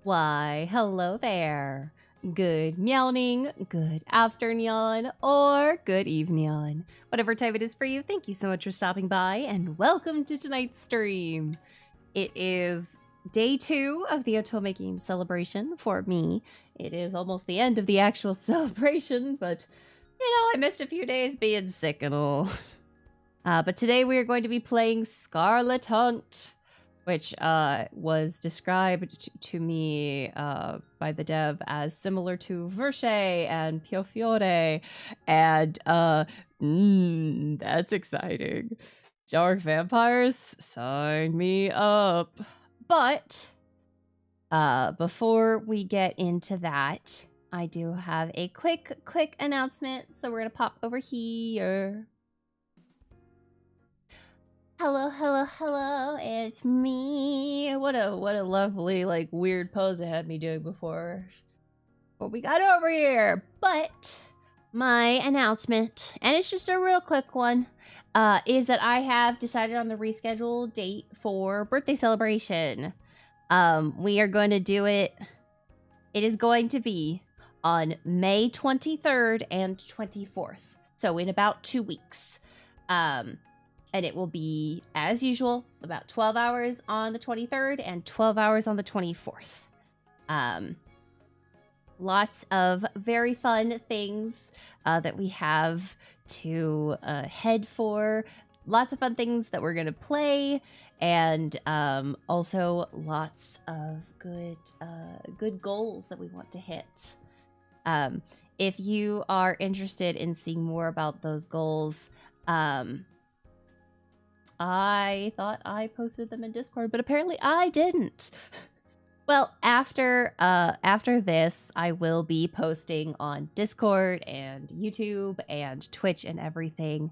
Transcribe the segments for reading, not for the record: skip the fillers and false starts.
Why, hello there. Good meowing, good afternoon, or good evening. Whatever time it is for you, thank you so much for stopping by and welcome to tonight's stream. It is day 2 of the Otome game celebration for me. It is almost the end of the actual celebration, but I missed a few days being sick and all. But today we are going to be playing Scarlet Hunt, which was described to me by the dev as similar to Virche and Piofiore, and that's exciting. Dark vampires, sign me up. But before we get into that, I do have a quick announcement, so we're gonna pop over here. Hello, it's me. What a lovely, like, weird pose it had me doing before we got over here. But my announcement, and it's just a real quick one, is that I have decided on the rescheduled date for birthday celebration. We are going to do it. It is going to be on May 23rd and 24th. So in about 2 weeks. And it will be, as usual, about 12 hours on the 23rd and 12 hours on the 24th. Lots of very fun things that we have to head for. Lots of fun things that we're going to play. And also lots of good goals that we want to hit. If you are interested in seeing more about those goals, I thought I posted them in Discord, but apparently I didn't. Well, after this, I will be posting on Discord and YouTube and Twitch and everything.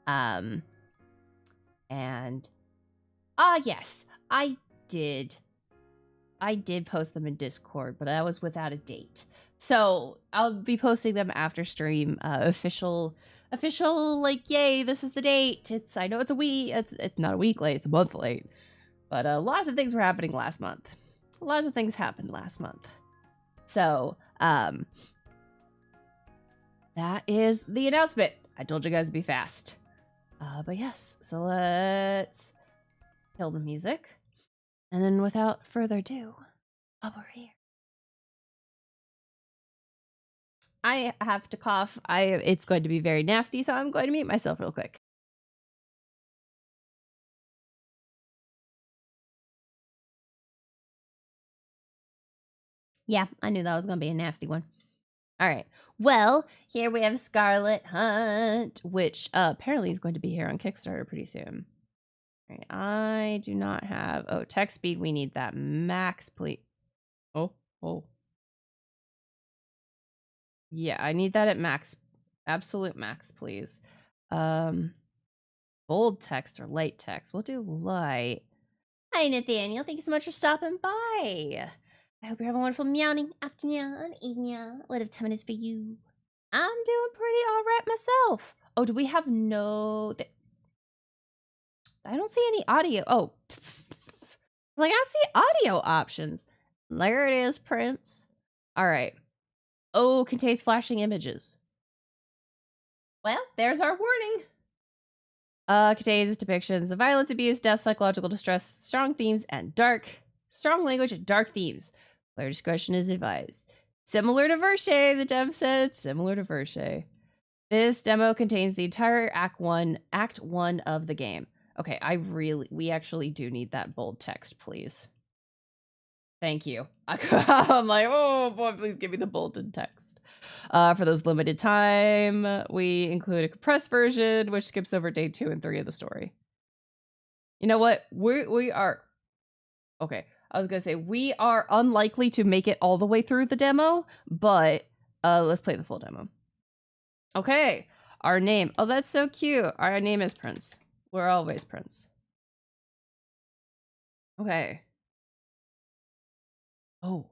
Yes, I did post them in Discord, but I was without a date. So I'll be posting them after stream, official, like, yay, this is the date. I know it's a week, it's not a week late, it's a month late. But lots of things were happening last month. Lots of things happened last month. So, that is the announcement. I told you guys to be fast. But yes, so let's kill the music. And then without further ado, over here. I have to cough. It's going to be very nasty, so I'm going to mute myself real quick. Yeah, I knew that was going to be a nasty one. All right. Well, here we have Scarlet Hunt, which apparently is going to be here on Kickstarter pretty soon. All right. I do not have... Oh, text speed. We need that max, please. Oh. Yeah, I need that at max. Absolute max, please. Bold text or light text. We'll do light. Hi, Nathaniel. Thank you so much for stopping by. I hope you're having a wonderful meowing afternoon, evening, whatever time it is for you. I'm doing pretty all right myself. Oh, do we have no... I don't see any audio. Oh. Like, I see audio options. There it is, Prince. All right. Oh, contains flashing images. Well, there's our warning. Contains depictions of violence, abuse, death, psychological distress, strong themes, and strong language and dark themes. Player discretion is advised. Similar to Virche, the dev said. Similar to Virche. This demo contains the entire Act 1 of the game. Okay, we actually do need that bold text, please. Thank you. I'm like, oh boy, please give me the bolded text. For those limited time, we include a compressed version, which skips over day 2 and 3 of the story. You know what? We are... Okay, I was gonna say, we are unlikely to make it all the way through the demo, but let's play the full demo. Okay, our name. Oh, that's so cute. Our name is Prince. We're always Prince. Okay. Oh.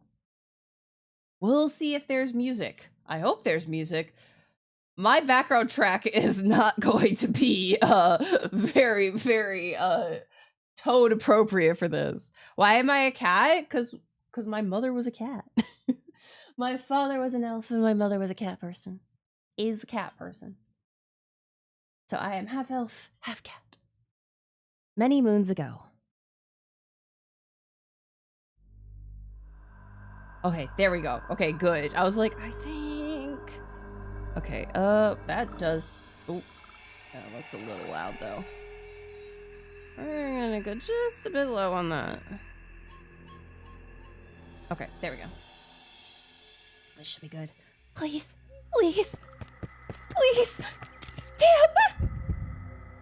We'll see if there's music. I hope there's music. My background track is not going to be very, very tone appropriate for this. Why am I a cat? Because because my mother was a cat. My father was an elf and my mother was a cat person. Is a cat person. So I am half elf, half cat. Many moons ago. Okay, there we go. Okay, good. I was like, I think... Okay, that does... Oh, that looks a little loud, though. We're gonna go just a bit low on that. Okay, there we go. This should be good. Please, please, please! Damn!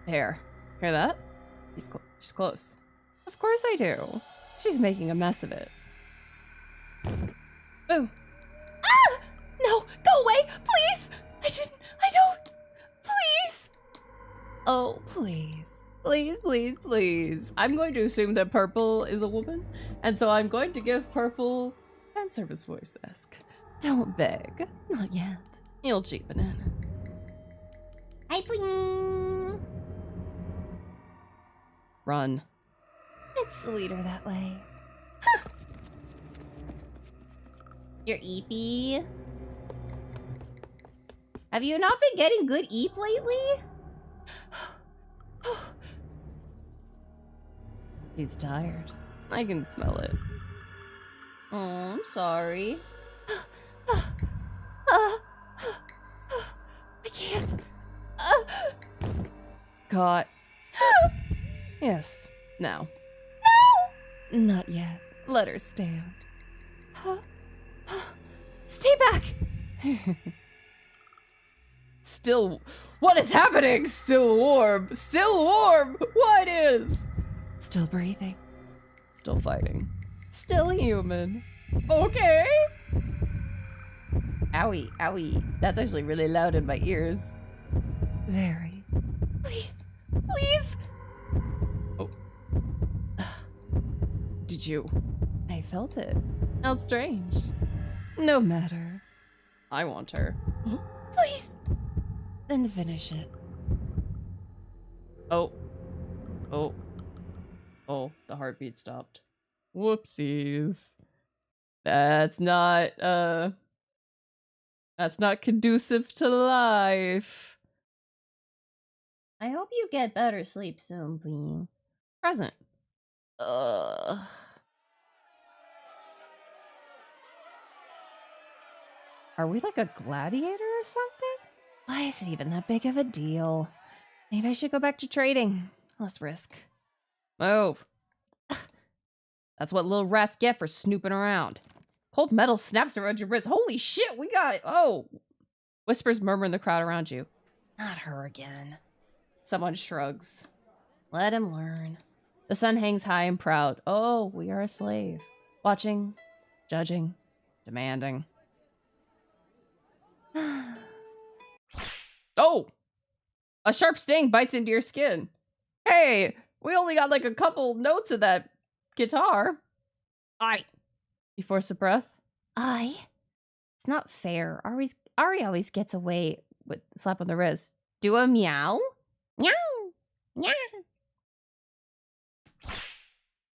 There. Hear that? She's close. Of course I do. She's making a mess of it. Boo. Ah! No, go away, please! I don't, please! Oh, please. Please, please, please. I'm going to assume that Purple is a woman, and so I'm going to give Purple fan service voice-esque. Don't beg. Not yet. You'll cheapen it. Hi, please. Run. It's sweeter that way. You're eepy. Have you not been getting good eep lately? She's tired. I can smell it. Oh, I'm sorry. I can't. Caught. Yes. Now. No! Not yet. Let her stand. Stay back! Still... What is happening? Still warm. Still warm! What is? Still breathing. Still fighting. Still human. Okay. Owie, owie. That's actually really loud in my ears. Very. Please. Please! Oh. Did you? I felt it. How strange. No matter. I want her. Please! Then finish it. Oh. Oh. Oh, the heartbeat stopped. Whoopsies. That's not conducive to life. I hope you get better sleep soon, please. Present. Are we like a gladiator or something? Why is it even that big of a deal? Maybe I should go back to trading. Less risk. Move. That's what little rats get for snooping around. Cold metal snaps around your wrist. Holy shit, we got... Oh. Whispers murmur in the crowd around you. Not her again. Someone shrugs. Let him learn. The sun hangs high and proud. Oh, we are a slave. Watching, judging, demanding. Oh! A sharp sting bites into your skin. Hey, we only got like a couple notes of that guitar. You force a breath. It's not fair. Ari always gets away with a slap on the wrist. Do a meow. Meow. Meow.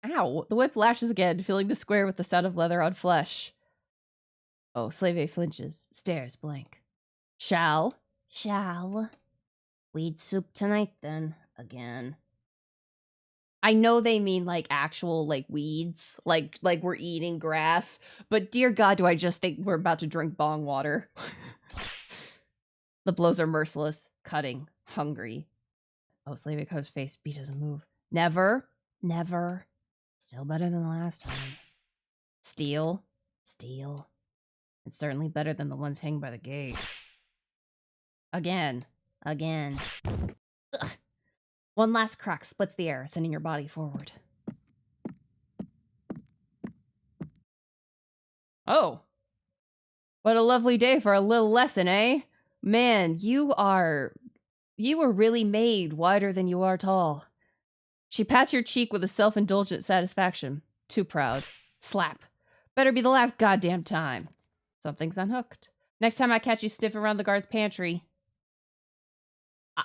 Ow. The whip lashes again, filling the square with the sound of leather on flesh. Oh, Slave flinches, stares blank. Shall. Weed soup tonight then, again. I know they mean like actual like weeds, like we're eating grass, but dear God, do I just think we're about to drink bong water. The blows are merciless, cutting, hungry. Oh, Slave Co's face beat doesn't move. Never. Still better than the last time. Steal. It's certainly better than the ones hanging by the gate. Again. Ugh. One last crack splits the air, sending your body forward. Oh. What a lovely day for a little lesson, eh? Man, you were really made wider than you are tall. She pats your cheek with a self-indulgent satisfaction. Too proud. Slap. Better be the last goddamn time. Something's unhooked. Next time I catch you sniffing around the guard's pantry.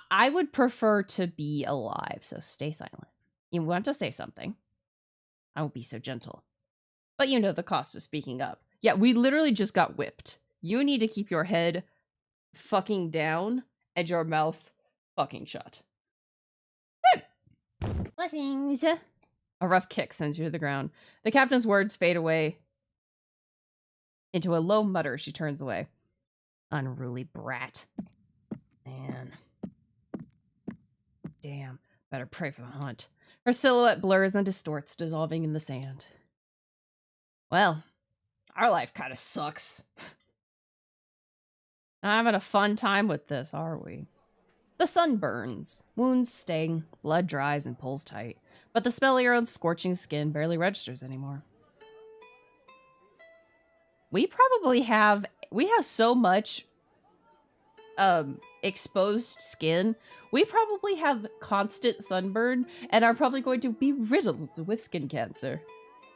I would prefer to be alive, so stay silent. You want to say something? I won't be so gentle. But you know the cost of speaking up. Yeah, we literally just got whipped. You need to keep your head fucking down and your mouth fucking shut. Blessings. A rough kick sends you to the ground. The captain's words fade away into a low mutter. She turns away. Unruly brat. Man. Damn. Better pray for the hunt. Her silhouette blurs and distorts, dissolving in the sand. Well, our life kind of sucks. Not having a fun time with this, are we? The sun burns. Wounds sting. Blood dries and pulls tight. But the smell of your own scorching skin barely registers anymore. We have so much exposed skin. We probably have constant sunburn and are probably going to be riddled with skin cancer.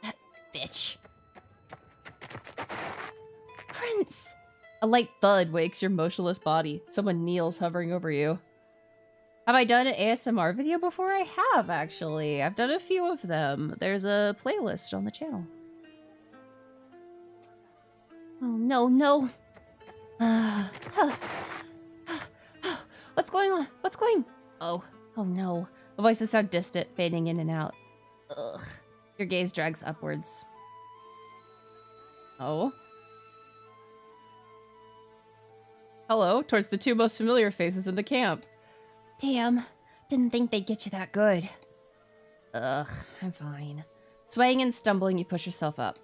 That bitch. Prince! A light thud wakes your motionless body. Someone kneels, hovering over you. Have I done an ASMR video before? I have, actually. I've done a few of them. There's a playlist on the channel. Oh, no, no. What's going on? What's going? Oh no. The voices sound distant, fading in and out. Ugh. Your gaze drags upwards. Oh? Hello, towards the two most familiar faces in the camp. Damn, didn't think they'd get you that good. Ugh, I'm fine. Swaying and stumbling, you push yourself up.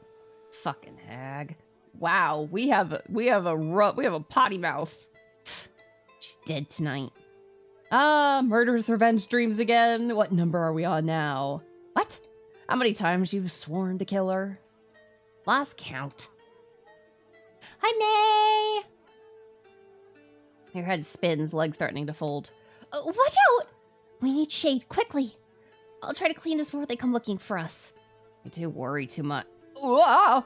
Fucking hag. Wow, we have a potty mouth. She's dead tonight. Ah, murderous revenge dreams again. What number are we on now? What? How many times you've sworn to kill her? Lost count. Hi, May! Your head spins, legs threatening to fold. Watch out! We need shade, quickly. I'll try to clean this before they come looking for us. You do worry too much. Whoa!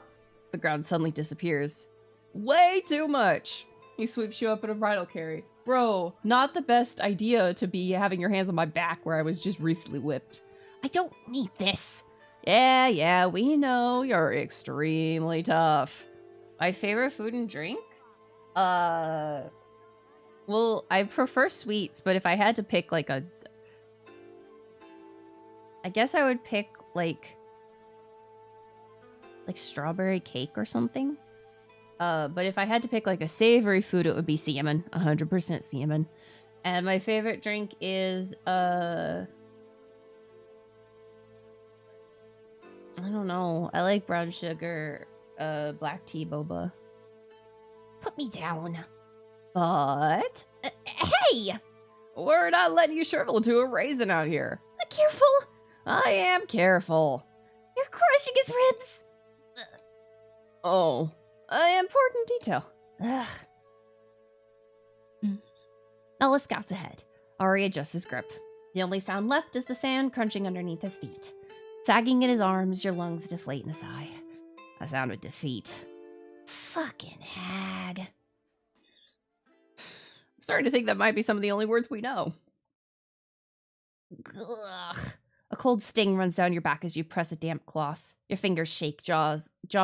The ground suddenly disappears. Way too much. He sweeps you up in a bridal carry. Bro, not the best idea to be having your hands on my back where I was just recently whipped. I don't need this. Yeah, we know you're extremely tough. My favorite food and drink? Well, I prefer sweets, but if I had to pick like I guess I would pick like strawberry cake or something. But if I had to pick like a savory food, it would be salmon, 100% salmon. And my favorite drink is, I don't know. I like brown sugar, black tea boba. Put me down. But, hey! We're not letting you shrivel to a raisin out here. Careful. I am careful. You're crushing his ribs. Oh. Important detail. Ugh. Ella scouts ahead. Ari adjusts his grip. The only sound left is the sand crunching underneath his feet. Sagging in his arms, your lungs deflate in a sigh. A sound of defeat. Fucking hag. I'm starting to think that might be some of the only words we know. Ugh. A cold sting runs down your back as you press a damp cloth. Your fingers shake, jaw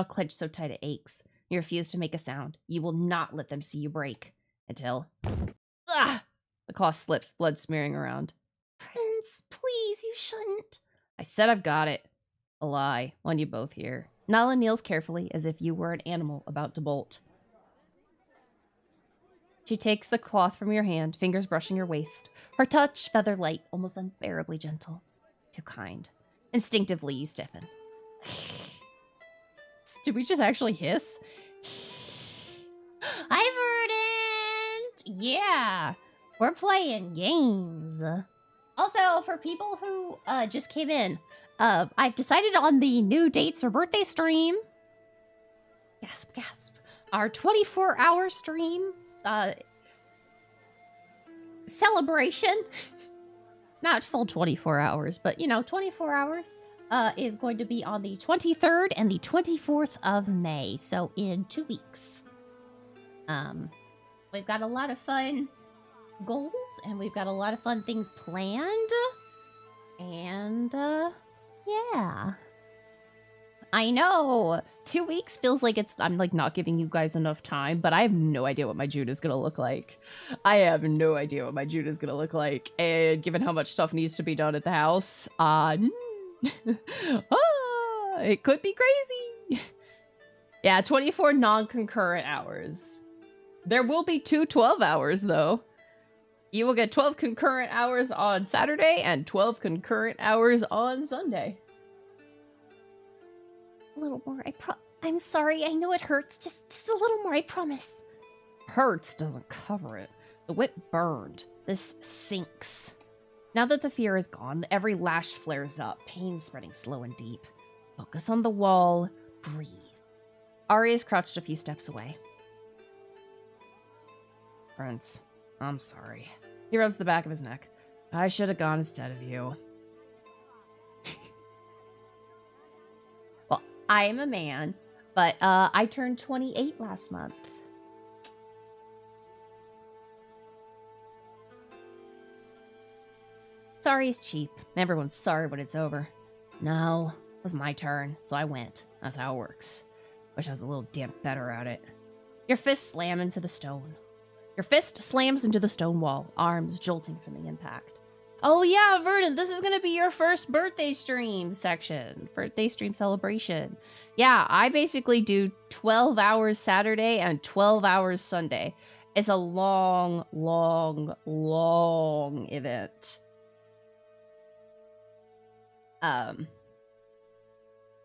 clenched so tight it aches. You refuse to make a sound. You will not let them see you break. Until... Ah! The cloth slips, blood smearing around. Prince, please, you shouldn't. I said I've got it. A lie. One you both hear. Nala kneels carefully, as if you were an animal about to bolt. She takes the cloth from your hand, fingers brushing your waist. Her touch, feather light, almost unbearably gentle. Too kind. Instinctively, you stiffen. Did we just actually hiss? Hi, Verdant! Yeah, we're playing games. Also, for people who just came in, I've decided on the new dates for birthday stream. Gasp, gasp. Our 24-hour stream celebration. Not full 24 hours, but, 24 hours. Is going to be on the 23rd and the 24th of May, so in 2 weeks. We've got a lot of fun goals, and we've got a lot of fun things planned, and, yeah. I know. 2 weeks feels like I'm like not giving you guys enough time, but I have no idea what my June is gonna look like. I have no idea what my June is gonna look like, and given how much stuff needs to be done at the house, it could be crazy. Yeah, 24 non-concurrent hours. There will be 2 12 hours though. You will get 12 concurrent hours on Saturday and 12 concurrent hours on Sunday. A little more. I'm sorry. I know it hurts. Just a little more. I promise. Hurts doesn't cover it. The whip burned. This sinks. Now that the fear is gone, every lash flares up, pain spreading slow and deep. Focus on the wall. Breathe. Ari is crouched a few steps away. Prince, I'm sorry. He rubs the back of his neck. I should have gone instead of you. Well, I am a man, but I turned 28 last month. Sorry is cheap. Everyone's sorry when it's over. No, it was my turn, so I went. That's how it works. Wish I was a little damn better at it. Your fist slam into the stone. Your fist slams into the stone wall, arms jolting from the impact. Oh yeah, Verdant, this is gonna be your first birthday stream section. Birthday stream celebration. Yeah, I basically do 12 hours Saturday and 12 hours Sunday. It's a long, long, long event.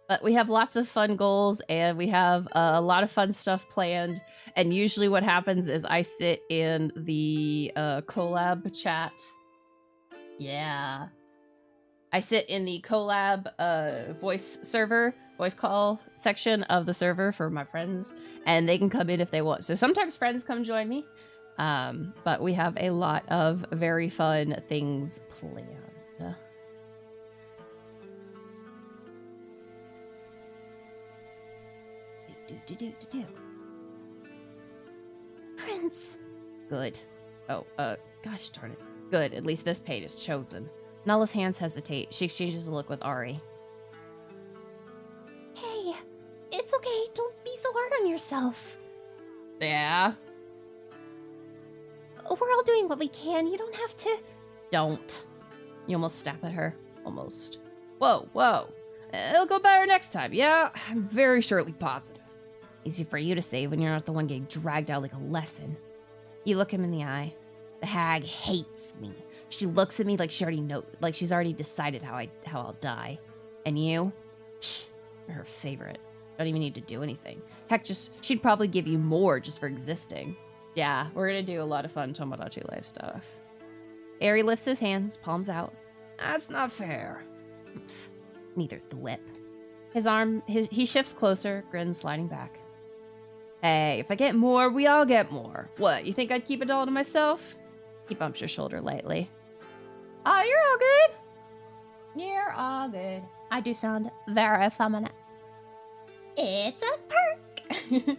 But we have lots of fun goals, and we have a lot of fun stuff planned. And usually what happens is I sit in the collab chat. Yeah. I sit in the collab voice call section of the server for my friends, and they can come in if they want. So sometimes friends come join me, but we have a lot of very fun things planned. Prince. Good. Oh, gosh darn it. Good, at least this pain is chosen. Nala's hands hesitate. She exchanges a look with Ari. Hey, it's okay. Don't be so hard on yourself. Yeah? We're all doing what we can. You don't have to. Don't. You almost snap at her. Almost. Whoa, whoa. It'll go better next time, yeah? I'm very surely positive. Easy for you to say when you're not the one getting dragged out like a lesson. You look him in the eye. The hag hates me. She looks at me like she's already decided how I'll die. And you? Psh, you're her favorite. Don't even need to do anything. Heck, she'd probably give you more just for existing. Yeah, we're gonna do a lot of fun Tomodachi Life stuff. Ari lifts his hands, palms out. That's not fair. Neither's the whip. He shifts closer, grins sliding back. Hey, if I get more, we all get more. What, you think I'd keep it all to myself? He bumps your shoulder lightly. Oh, you're all good. You're all good. I do sound very feminine. It's a perk.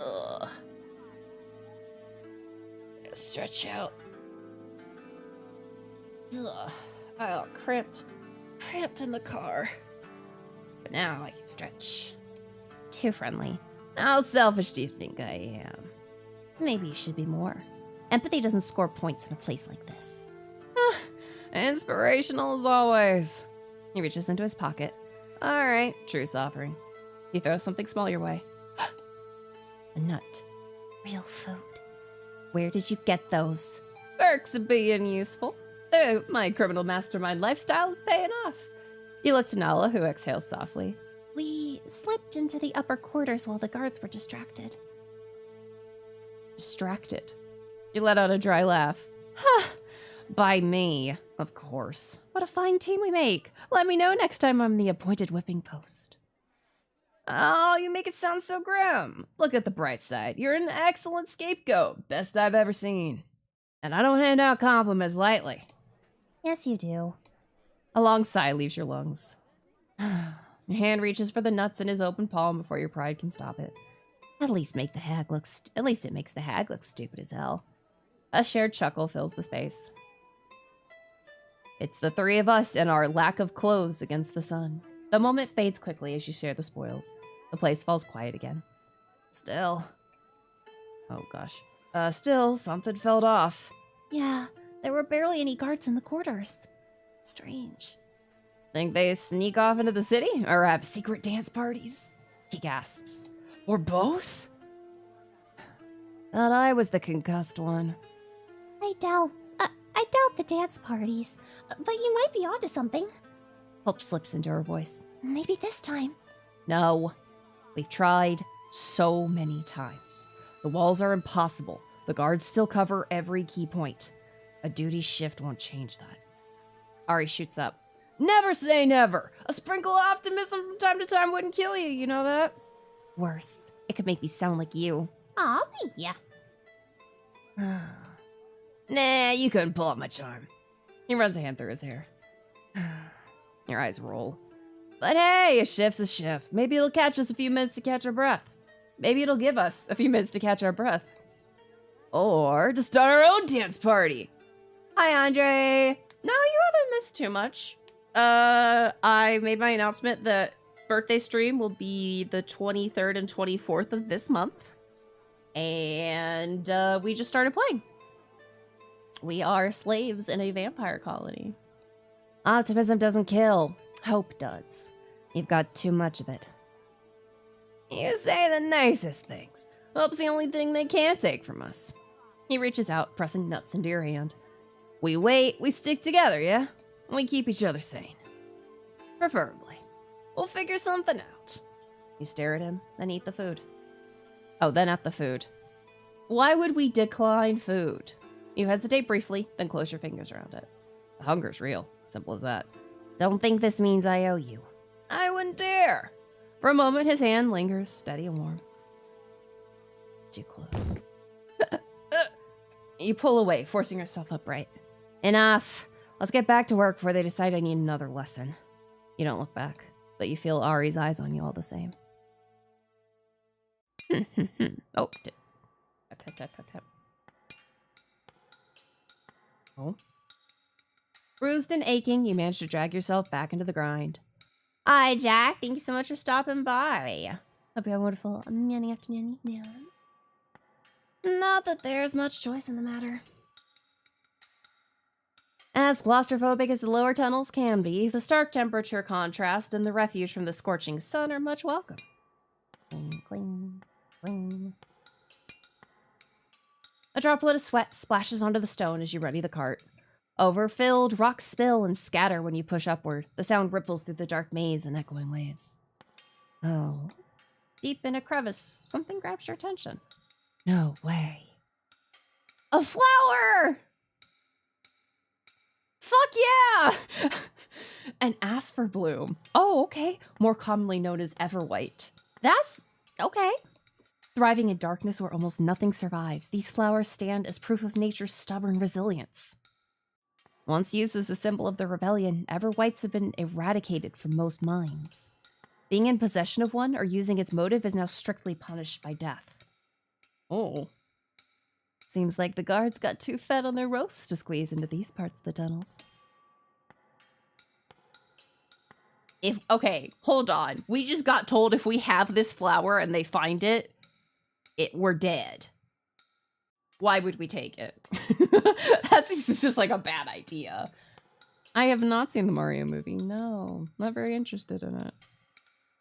Ugh. Stretch out. Ugh. I got cramped in the car. But now I can stretch. Too friendly. How selfish do you think I am? Maybe you should be more. Empathy doesn't score points in a place like this. Inspirational as always. He reaches into his pocket. All right, truce offering. He throws something small your way. A nut. Real food. Where did you get those? Perks of being useful. My criminal mastermind lifestyle is paying off. You look to Nala, who exhales softly. We slipped into the upper quarters while the guards were distracted. Distracted? You let out a dry laugh. Huh. By me, of course. What a fine team we make. Let me know next time I'm the appointed whipping post. Oh, you make it sound so grim. Look at the bright side. You're an excellent scapegoat. Best I've ever seen. And I don't hand out compliments lightly. Yes, you do. A long sigh leaves your lungs. Your hand reaches for the nuts in his open palm before your pride can stop it. At least it makes the hag look stupid as hell. A shared chuckle fills the space. It's the three of us and our lack of clothes against the sun. The moment fades quickly as you share the spoils. The place falls quiet again. Still. Oh gosh. Still, something fell off. Yeah, there were barely any guards in the quarters. Strange. Think they sneak off into the city or have secret dance parties? He gasps. Or both? Thought I was the concussed one. I doubt the dance parties, but you might be onto something. Hope slips into her voice. Maybe this time. No. We've tried so many times. The walls are impossible. The guards still cover every key point. A duty shift won't change that. Ari shoots up. Never say never. A sprinkle of optimism from time to time wouldn't kill you, you know that? Worse, it could make me sound like you. Aw, thank ya. Nah, you couldn't pull up my charm. He runs a hand through his hair. Your eyes roll. But hey, a shift's a shift. Maybe it'll catch us a few minutes to catch our breath. Maybe it'll give us a few minutes to catch our breath. Or to start our own dance party. Hi, Andre. No, you haven't missed too much. I made my announcement that birthday stream will be the 23rd and 24th of this month. And we just started playing. We are slaves in a vampire colony. Optimism doesn't kill. Hope does. You've got too much of it. You say the nicest things. Hope's the only thing they can't take from us. He reaches out, pressing nuts into your hand. We wait, we stick together, yeah? And we keep each other sane. Preferably. We'll figure something out. You stare at him, then eat the food. Oh, then at the food. Why would we decline food? You hesitate briefly, then close your fingers around it. The hunger's real. Simple as that. Don't think this means I owe you. I wouldn't dare. For a moment, his hand lingers, steady and warm. Too close. You pull away, forcing yourself upright. Enough. Let's get back to work before they decide I need another lesson. You don't look back, but you feel Ari's eyes on you all the same. Oh. Tap. Oh. Bruised and aching, you manage to drag yourself back into the grind. Hi, Jack. Thank you so much for stopping by. Hope you have a wonderful afternoon. Yeah. Not that there's much choice in the matter. As claustrophobic as the lower tunnels can be, the stark temperature contrast and the refuge from the scorching sun are much welcome. Cling, cling, cling. A droplet of sweat splashes onto the stone as you ready the cart. Overfilled, rocks spill and scatter when you push upward. The sound ripples through the dark maze in echoing waves. Oh. Deep in a crevice, something grabs your attention. No way. A flower! Fuck yeah! An asper bloom. Oh, okay. More commonly known as everwhite. That's okay. Thriving in darkness where almost nothing survives, these flowers stand as proof of nature's stubborn resilience. Once used as a symbol of the rebellion, everwhites have been eradicated from most minds. Being in possession of one or using its motive is now strictly punished by death. Oh. Seems like the guards got too fed on their roasts to squeeze into these parts of the tunnels. Okay, hold on. We just got told if we have this flower and they find it, we're dead. Why would we take it? That's just like a bad idea. I have not seen the Mario movie. No, not very interested in it.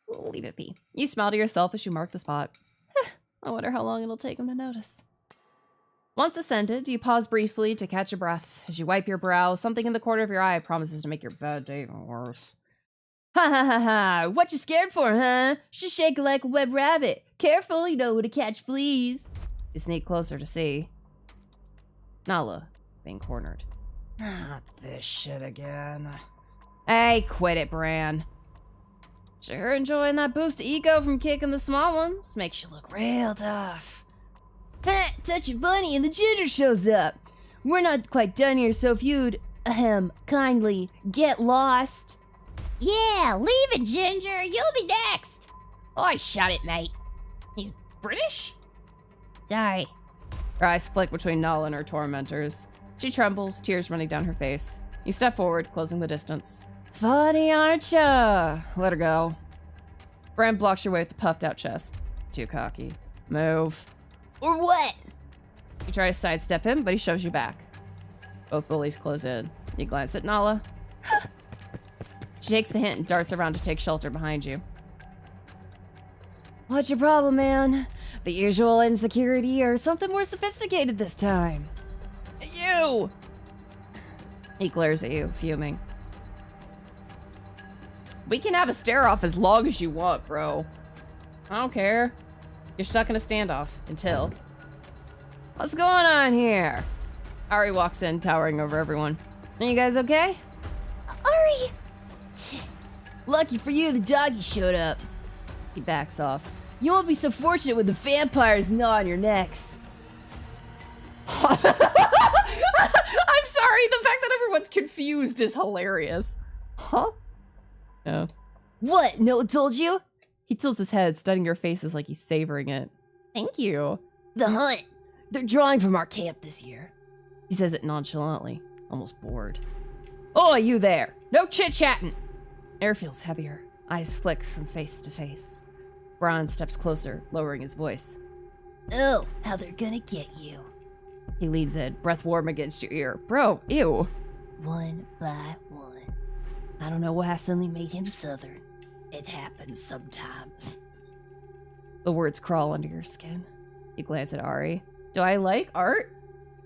We'll leave it be. You smile to yourself as you mark the spot. I wonder how long it'll take him to notice. Once ascended, you pause briefly to catch a breath. As you wipe your brow, something in the corner of your eye promises to make your bad day even worse. Ha ha ha ha! What you scared for, huh? Just shake like a web rabbit. Careful, you know to catch fleas. You sneak closer to see Nala being cornered. Not this shit again. Hey, quit it, Bran. Sure enjoying that boost of ego from kicking the small ones. Makes you look real tough. Ha! Touch your bunny and the ginger shows up. We're not quite done here, so if you'd, kindly get lost. Yeah, leave it, Ginger. You'll be next. Oh, shut it, mate. He's British? Sorry. Her eyes flick between Nala and her tormentors. She trembles, tears running down her face. You step forward, closing the distance. Funny, aren't ya? Let her go. Bram blocks your way with a puffed out chest. Too cocky. Move. Or what? You try to sidestep him, but he shoves you back. Both bullies close in. You glance at Nala. She takes the hint and darts around to take shelter behind you. What's your problem, man? The usual insecurity or something more sophisticated this time? You! He glares at you, fuming. We can have a stare-off as long as you want, bro. I don't care. You're stuck in a standoff until... What's going on here? Ari walks in, towering over everyone. Are you guys okay? Ari! Lucky for you, the doggy showed up. He backs off. You won't be so fortunate when the vampires gnaw on your necks. I'm sorry, the fact that everyone's confused is hilarious. Huh? No. What? No one told you? He tilts his head, studying your faces like he's savoring it. Thank you. The hunt. They're drawing from our camp this year. He says it nonchalantly, almost bored. Oh, you there. No chit-chatting. Air feels heavier. Eyes flick from face to face. Bron steps closer, lowering his voice. Oh, how they're gonna get you. He leans in, breath warm against your ear. Bro, ew. One by one. I don't know why I suddenly made him Southern. It happens sometimes. The words crawl under your skin. You glance at Ari. Do I like art?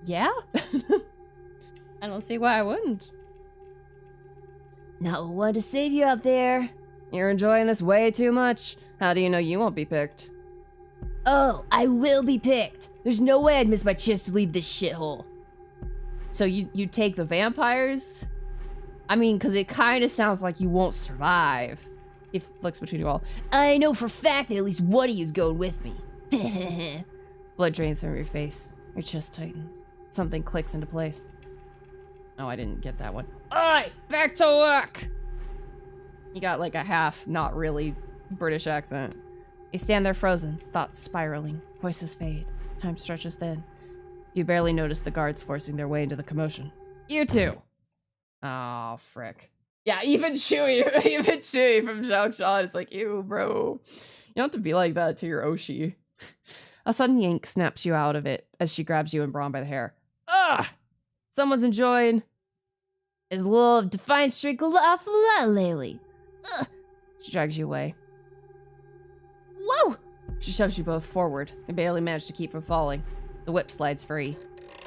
Yeah? I don't see why I wouldn't. Not one to save you out there. You're enjoying this way too much. How do you know you won't be picked? Oh, I will be picked. There's no way I'd miss my chance to leave this shithole. So you take the vampires? I mean, because it kind of sounds like you won't survive. He flicks between you all. I know for a fact that at least one of you's going with me. Blood drains from your face. Your chest tightens. Something clicks into place. Oh, I didn't get that one. Alright, back to work! You got like a half, not really British accent. You stand there frozen, thoughts spiraling, voices fade, time stretches thin. You barely notice the guards forcing their way into the commotion. You two! Oh, frick. Yeah, even Chewie from Zhao is like, ew, bro. You don't have to be like that to your Oshi. A sudden yank snaps you out of it as she grabs you and Braun by the hair. Ugh! Someone's enjoying his little defiant streak off a lot lately. Ugh! She drags you away. Whoa! She shoves you both forward and barely manage to keep from falling. The whip slides free.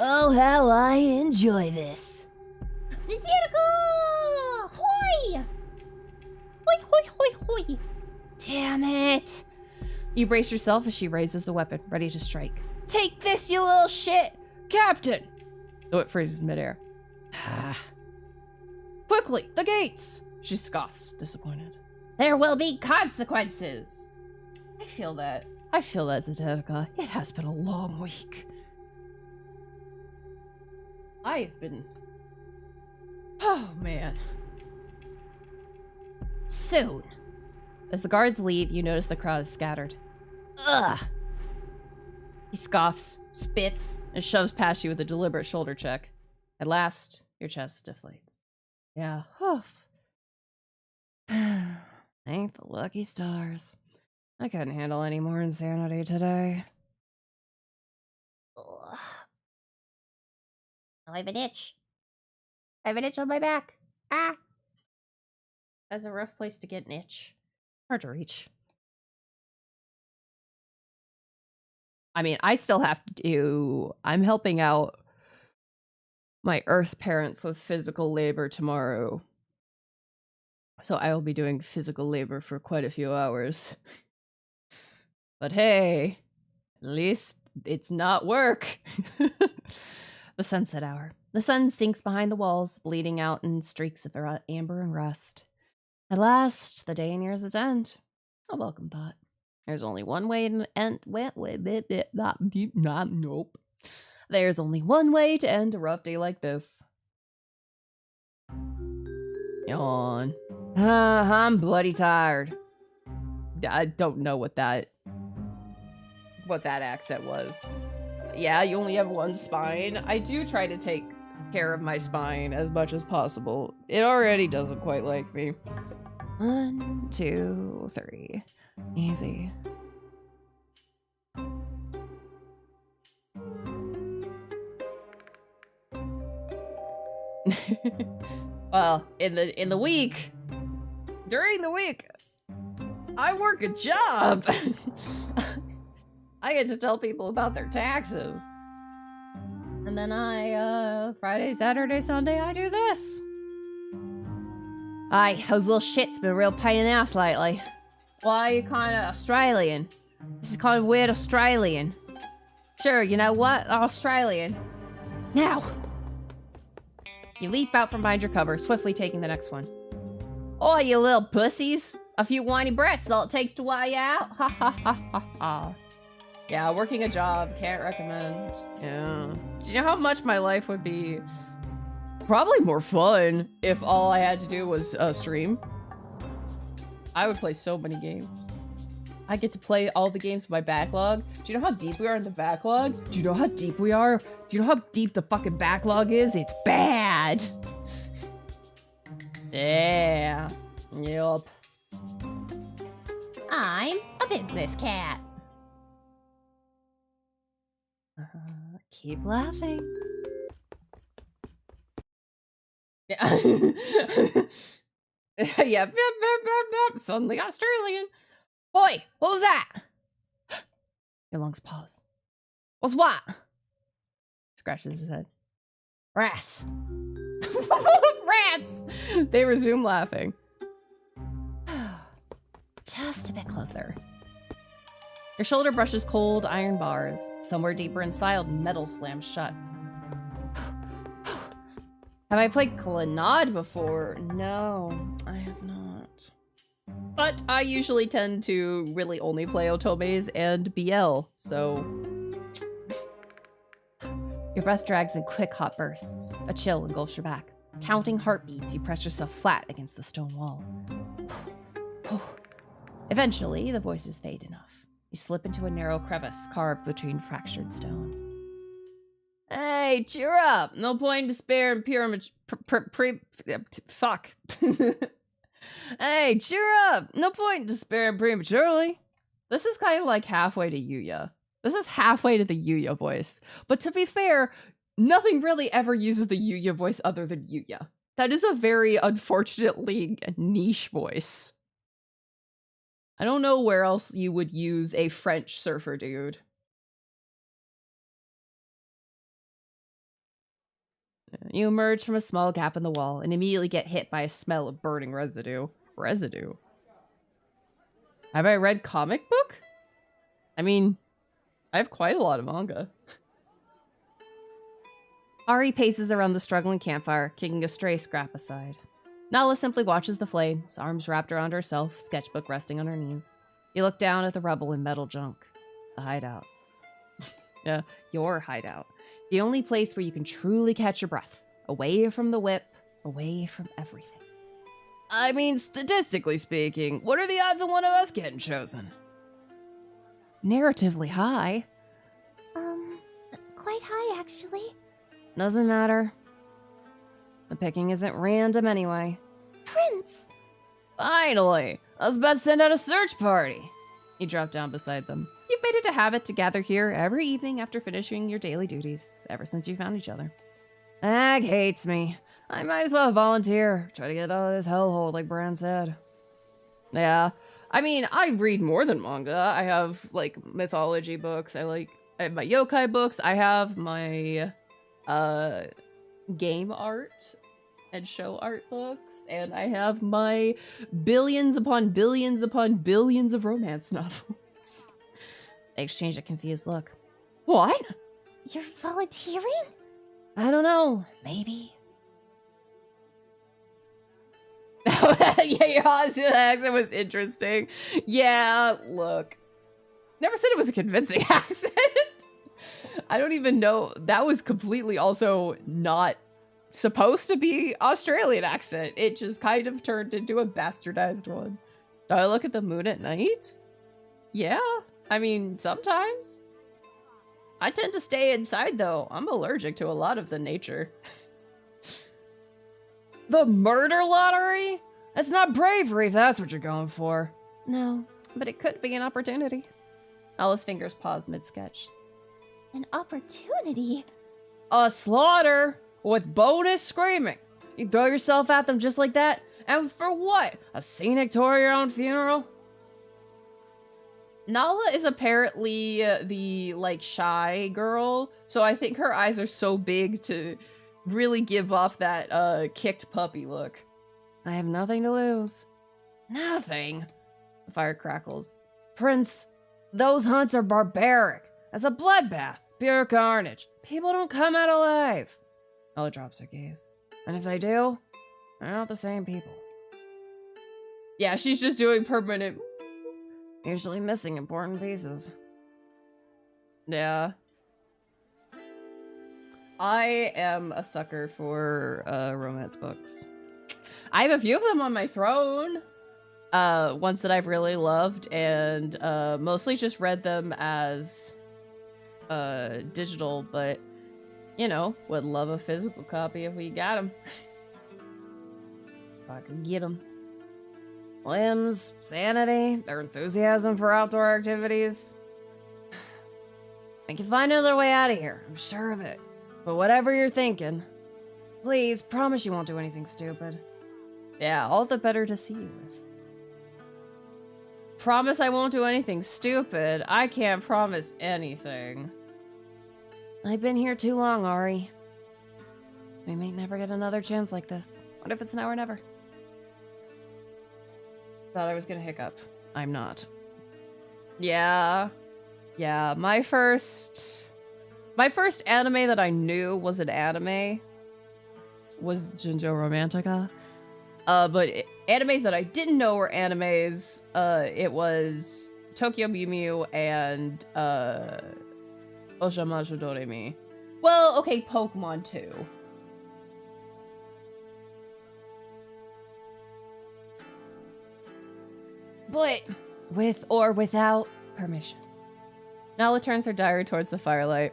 Oh, how I enjoy this. Zitiago! Hoi! Hoi, hoi, hoi, hoi. Damn it! You brace yourself as she raises the weapon, ready to strike. Take this, you little shit! Captain! The whip freezes midair. Ah. Quickly, the gates! She scoffs, disappointed. There will be consequences! I feel that. I feel that, Zetetica. It has been a long week. I've been... Oh, man. Soon. As the guards leave, you notice the crowd is scattered. Ugh. He scoffs, spits, and shoves past you with a deliberate shoulder check. At last, your chest deflates. Yeah. Thank the lucky stars. I couldn't handle any more insanity today. Ugh. I have an itch. I have an itch on my back. Ah. That's a rough place to get an itch. Hard to reach. I mean, I still have to do... I'm helping out my Earth parents with physical labor tomorrow. So I will be doing physical labor for quite a few hours. But hey, at least it's not work. The sunset hour. The sun sinks behind the walls, bleeding out in streaks of amber and rust. At last, the day nears its end. A welcome thought. There's only one way to end. Nope. There's only one way to end a rough day like this. Yawn. I'm bloody tired. I don't know what that accent was. Yeah, you only have one spine. I do try to take care of my spine as much as possible. It already doesn't quite like me. 1, 2, 3. Easy. Well, in the week, during the week, I work a job. I get to tell people about their taxes. And then Friday, Saturday, Sunday, I do this. Aye, those little shit's been a real pain in the ass lately. Why are you kind of Australian? This is kind of weird Australian. Sure, you know what? Australian. Now! You leap out from behind your cover, swiftly taking the next one. Oh, you little pussies. A few whiny brats is all it takes to wire you out. Ha ha ha ha ha. Yeah, working a job, can't recommend. Yeah. Do you know how much my life would be probably more fun if all I had to do was stream? I would play so many games. I get to play all the games with my backlog. Do you know how deep we are in the backlog? Do you know how deep we are? Do you know how deep the fucking backlog is? It's bad. Yeah. Yup. I'm a business cat. Keep laughing. Yeah. Yeah. Suddenly Australian. Boy, what was that? Your lungs pause. What's what? Scratches his head. Rats. Rats! They resume laughing. Just a bit closer. Your shoulder brushes cold iron bars. Somewhere deeper inside, metal slams shut. Have I played Clannad before? No, I have not. But I usually tend to really only play Otomes and BL, so... Your breath drags in quick, hot bursts. A chill engulfs your back. Counting heartbeats, you press yourself flat against the stone wall. Eventually, the voices fade enough. You slip into a narrow crevice carved between fractured stone. Hey, cheer up! No point in despair and pyramid... Fuck. Hey, cheer up! No point in despair prematurely. This is kind of like halfway to Yuya. This is halfway to the Yuya voice. But to be fair, nothing really ever uses the Yuya voice other than Yuya. That is a very, unfortunately, niche voice. I don't know where else you would use a French surfer dude. You emerge from a small gap in the wall and immediately get hit by a smell of burning residue. Residue? Have I read comic book? I mean, I have quite a lot of manga. Ari paces around the struggling campfire, kicking a stray scrap aside. Nala simply watches the flames, arms wrapped around herself, sketchbook resting on her knees. You look down at the rubble and metal junk. The hideout. Yeah, your hideout. The only place where you can truly catch your breath. Away from the whip, away from everything. I mean, statistically speaking, what are the odds of one of us getting chosen? Narratively high. Quite high, actually. Doesn't matter. The picking isn't random anyway. Prince! Finally! I was about to send out a search party. You drop down beside them. You've made it a habit to gather here every evening after finishing your daily duties, ever since you found each other. Ag hates me. I might as well volunteer. Try to get out of this hellhole, like Bran said. Yeah. I mean, I read more than manga. I have, like, mythology books. I have my yokai books. I have my, game art and show art books. And I have my billions upon billions upon billions of romance novels. They exchange a confused look. What? You're volunteering? I don't know. Maybe. Yeah, your Aussie accent was interesting. Yeah, look. Never said it was a convincing accent. I don't even know. That was completely also not supposed to be Australian accent. It just kind of turned into a bastardized one. Do I look at the moon at night? Yeah. I mean, sometimes. I tend to stay inside, though. I'm allergic to a lot of the nature. The murder lottery? That's not bravery if that's what you're going for. No, but it could be an opportunity. Nala's fingers pause mid-sketch. An opportunity? A slaughter with bonus screaming. You throw yourself at them just like that? And for what? A scenic tour of your own funeral? Nala is apparently the, like, shy girl, so I think her eyes are so big to really give off that, kicked puppy look. I have nothing to lose. Nothing. The fire crackles. Prince, those hunts are barbaric. As a bloodbath, pure carnage. People don't come out alive. Nala drops her gaze. And if they do, they're not the same people. Yeah, she's just doing permanent. Usually missing important pieces. Yeah. I am a sucker for romance books. I have a few of them on my throne. Ones that I've really loved, and mostly just read them as digital, but you know, would love a physical copy if we got them. If I could get them. Limbs, sanity, their enthusiasm for outdoor activities. I can find another way out of here, I'm sure of it. But whatever you're thinking, please promise you won't do anything stupid. Yeah, all the better to see you with. Promise I won't do anything stupid. I can't promise anything. I've been here too long, Ari. We may never get another chance like this. What if it's now or never? Thought I was gonna hiccup. I'm not. Yeah. Yeah, my first anime that I knew was an anime was Junjo Romantica. But animes that I didn't know were animes, it was Tokyo Mew Mew and Oshamajo Doremi. Well, okay, Pokemon too. But with or without permission. Nala turns her diary towards the firelight.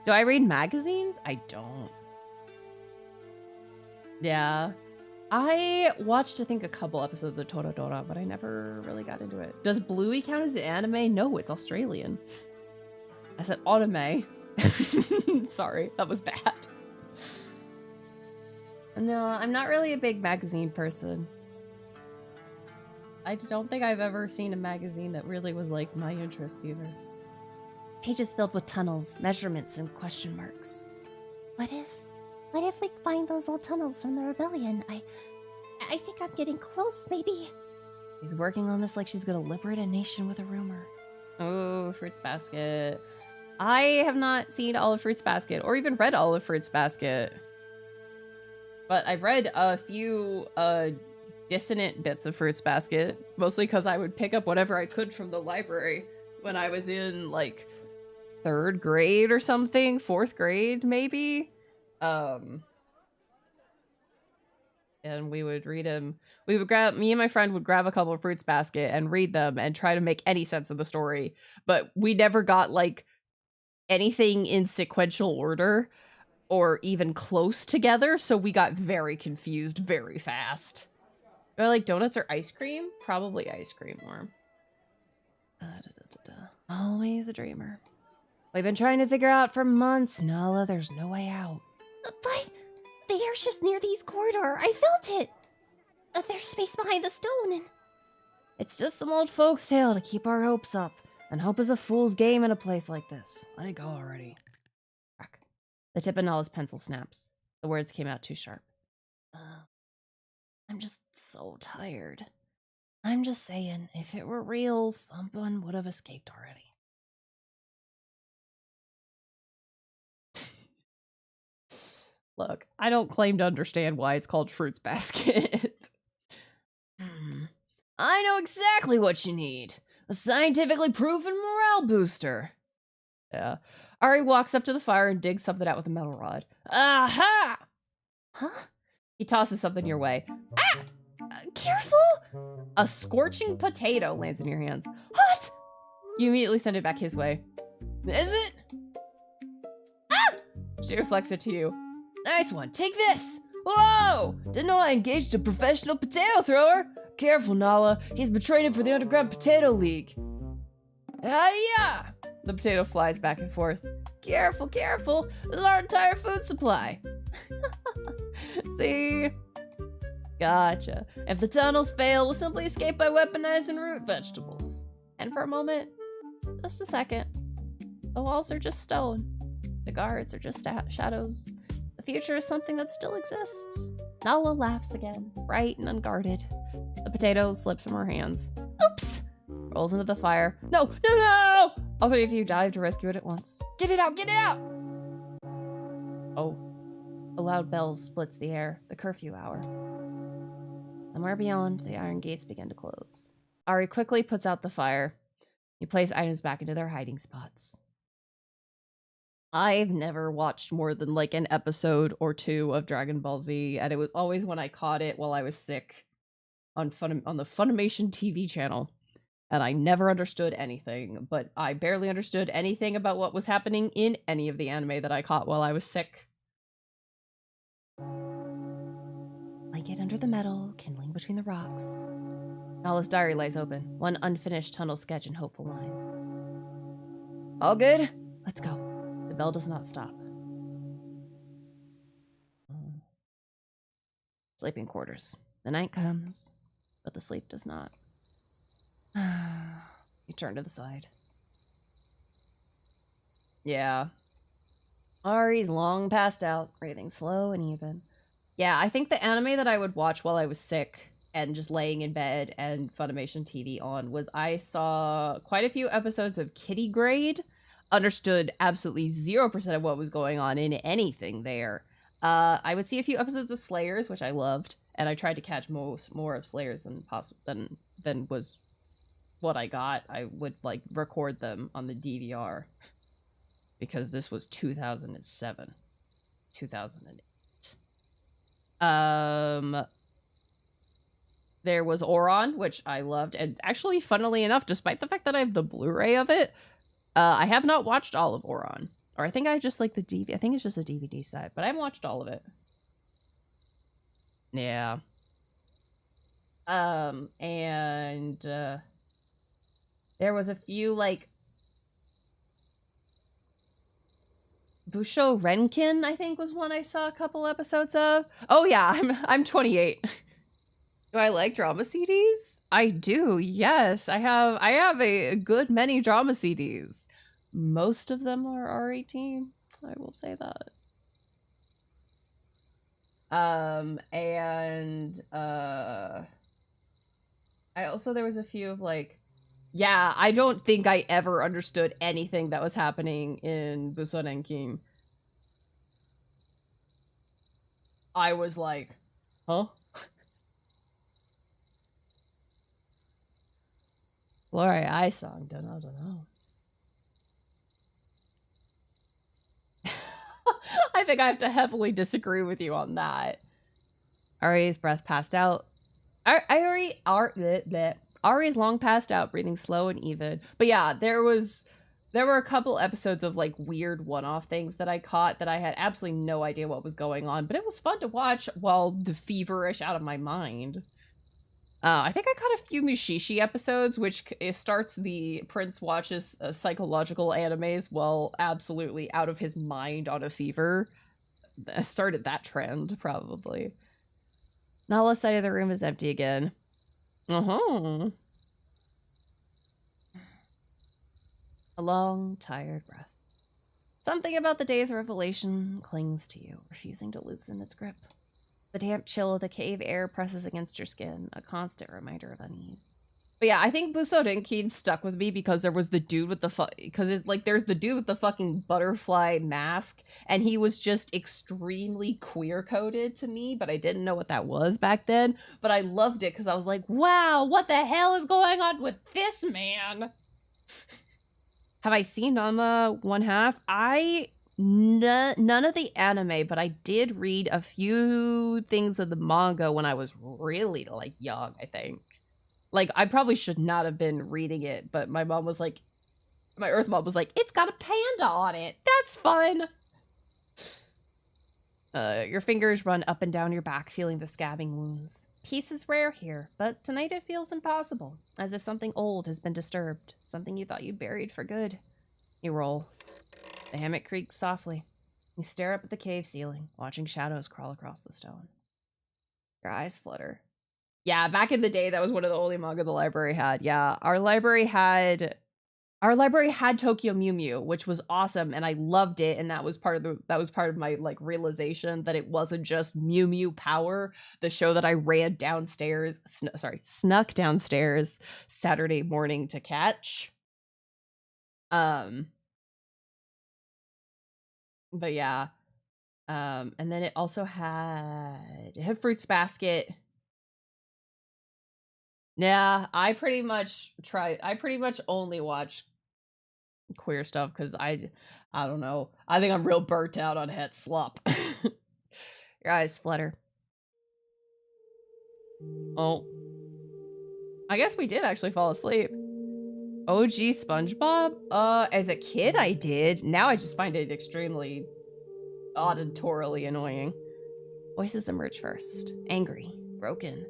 Do I read magazines? I don't. Yeah. I watched, I think, a couple episodes of Toradora, but I never really got into it. Does Bluey count as an anime? No, it's Australian. I said Otome. Sorry, that was bad. No, I'm not really a big magazine person. I don't think I've ever seen a magazine that really was like my interest either. Pages filled with tunnels, measurements, and question marks. What if we find those old tunnels from the rebellion? I think I'm getting close, maybe. She's working on this like she's gonna liberate a nation with a rumor. Oh, Fruits Basket. I have not seen all of Fruits Basket or even read all of Fruits Basket. But I've read a few dissonant bits of Fruits Basket, mostly because I would pick up whatever I could from the library when I was in like 3rd grade or something, 4th grade maybe. And we would read them. We would me and my friend would grab a couple of Fruits Basket and read them and try to make any sense of the story. But we never got like anything in sequential order or even close together. So we got very confused very fast. Or like donuts or ice cream? Probably ice cream more. Always a dreamer. We've been trying to figure out for months, Nala. There's no way out. But the airshift's near the east corridor. I felt it. There's space behind the stone and... It's just some old folks' tale to keep our hopes up. And hope is a fool's game in a place like this. Let it go already. Crack. The tip of Nala's pencil snaps. The words came out too sharp. I'm just so tired. I'm just saying, if it were real, someone would have escaped already. Look, I don't claim to understand why it's called Fruits Basket. I know exactly what you need. A scientifically proven morale booster. Yeah. Ari walks up to the fire and digs something out with a metal rod. Aha! Huh? He tosses something your way. Ah! Careful! A scorching potato lands in your hands. What? You immediately send it back his way. Is it? Ah! She reflects it to you. Nice one. Take this. Whoa! Didn't know I engaged a professional potato thrower. Careful, Nala. He's been training for the Underground Potato League. Yeah! The potato flies back and forth. Careful, careful. This is our entire food supply. See? Gotcha. If the tunnels fail, we'll simply escape by weaponizing root vegetables. And for a moment, just a second, the walls are just stone. The guards are just shadows. The future is something that still exists. Nala laughs again, bright and unguarded. The potato slips from her hands. Oops! Rolls into the fire. No, no, no! All three of you dive to rescue it at once. Get it out, get it out! Oh. A loud bell splits the air, the curfew hour. Somewhere beyond, the iron gates begin to close. Ari quickly puts out the fire. You place items back into their hiding spots. I've never watched more than like an episode or two of Dragon Ball Z, and it was always when I caught it while I was sick on the Funimation TV channel. And I never understood anything, but I barely understood anything about what was happening in any of the anime that I caught while I was sick. Like it under the metal, kindling between the rocks. Nala's diary lies open, one unfinished tunnel sketch and hopeful lines. All good? Let's go. The bell does not stop. Sleeping quarters. The night comes, but the sleep does not. You turn to the side. Yeah. Ari's long passed out, breathing slow and even. Yeah, I think the anime that I would watch while I was sick and just laying in bed and Funimation TV on was I saw quite a few episodes of Kitty Grade, understood absolutely 0% of what was going on in anything there. I would see a few episodes of Slayers, which I loved, and I tried to catch more of Slayers than was what I got. I would like record them on the DVR because this was 2007, 2008. There was Oron, which I loved, and actually, funnily enough, despite the fact that I have the Blu-ray of it, I have not watched all of Oron. Or I think I just like the DVD. I think it's just a DVD set, but I haven't watched all of it. Yeah. There was a few, like, Busho Renkin, I think, was one I saw a couple episodes of. Oh yeah, I'm 28. Do I like drama CDs? I do, yes. I have a good many drama CDs. Most of them are R18, I will say that. There was a few of like, yeah, I don't think I ever understood anything that was happening in Busorenkin. I was like, huh? Gloria I song, don't know. I think I have to heavily disagree with you on that. Ari's breath passed out. Ari's long passed out, breathing slow and even. But yeah, there were a couple episodes of like weird one-off things that I caught that I had absolutely no idea what was going on, but it was fun to watch while the feverish out of my mind. I think I caught a few Mushishi episodes, which starts the Prince watches psychological animes while absolutely out of his mind on a fever. I started that trend, probably. Nala's side of the room is empty again. Uh-huh. A long, tired breath. Something about the day's revelation clings to you, refusing to loosen its grip. The damp chill of the cave air presses against your skin, a constant reminder of unease. But yeah, I think Busorenkin stuck with me because there was the dude with the there's the dude with the fucking butterfly mask, and he was just extremely queer-coded to me, but I didn't know what that was back then. But I loved it because I was like, wow, what the hell is going on with this man? Have I seen Nama 1/2? None of the anime, but I did read a few things of the manga when I was really, like, young, I think. Like, I probably should not have been reading it, but my mom was like, my Earth mom was like, it's got a panda on it. That's fun. Your fingers run up and down your back, feeling the scabbing wounds. Peace is rare here, but tonight it feels impossible, as if something old has been disturbed, something you thought you buried for good. You roll. The hammock creaks softly. You stare up at the cave ceiling, watching shadows crawl across the stone. Your eyes flutter. Yeah, back in the day, that was one of the only manga the library had. Yeah, our library had Tokyo Mew Mew, which was awesome, and I loved it. And that was part of my like realization that it wasn't just Mew Mew Power, the show that I ran downstairs, snuck downstairs Saturday morning to catch. But yeah, and then it also had Fruits Basket. Yeah, I pretty much only watch queer stuff because I don't know. I think I'm real burnt out on het slop. Your eyes flutter. Oh. I guess we did actually fall asleep. OG SpongeBob? As a kid I did. Now I just find it extremely auditorily annoying. Voices emerge first. Angry. Broken.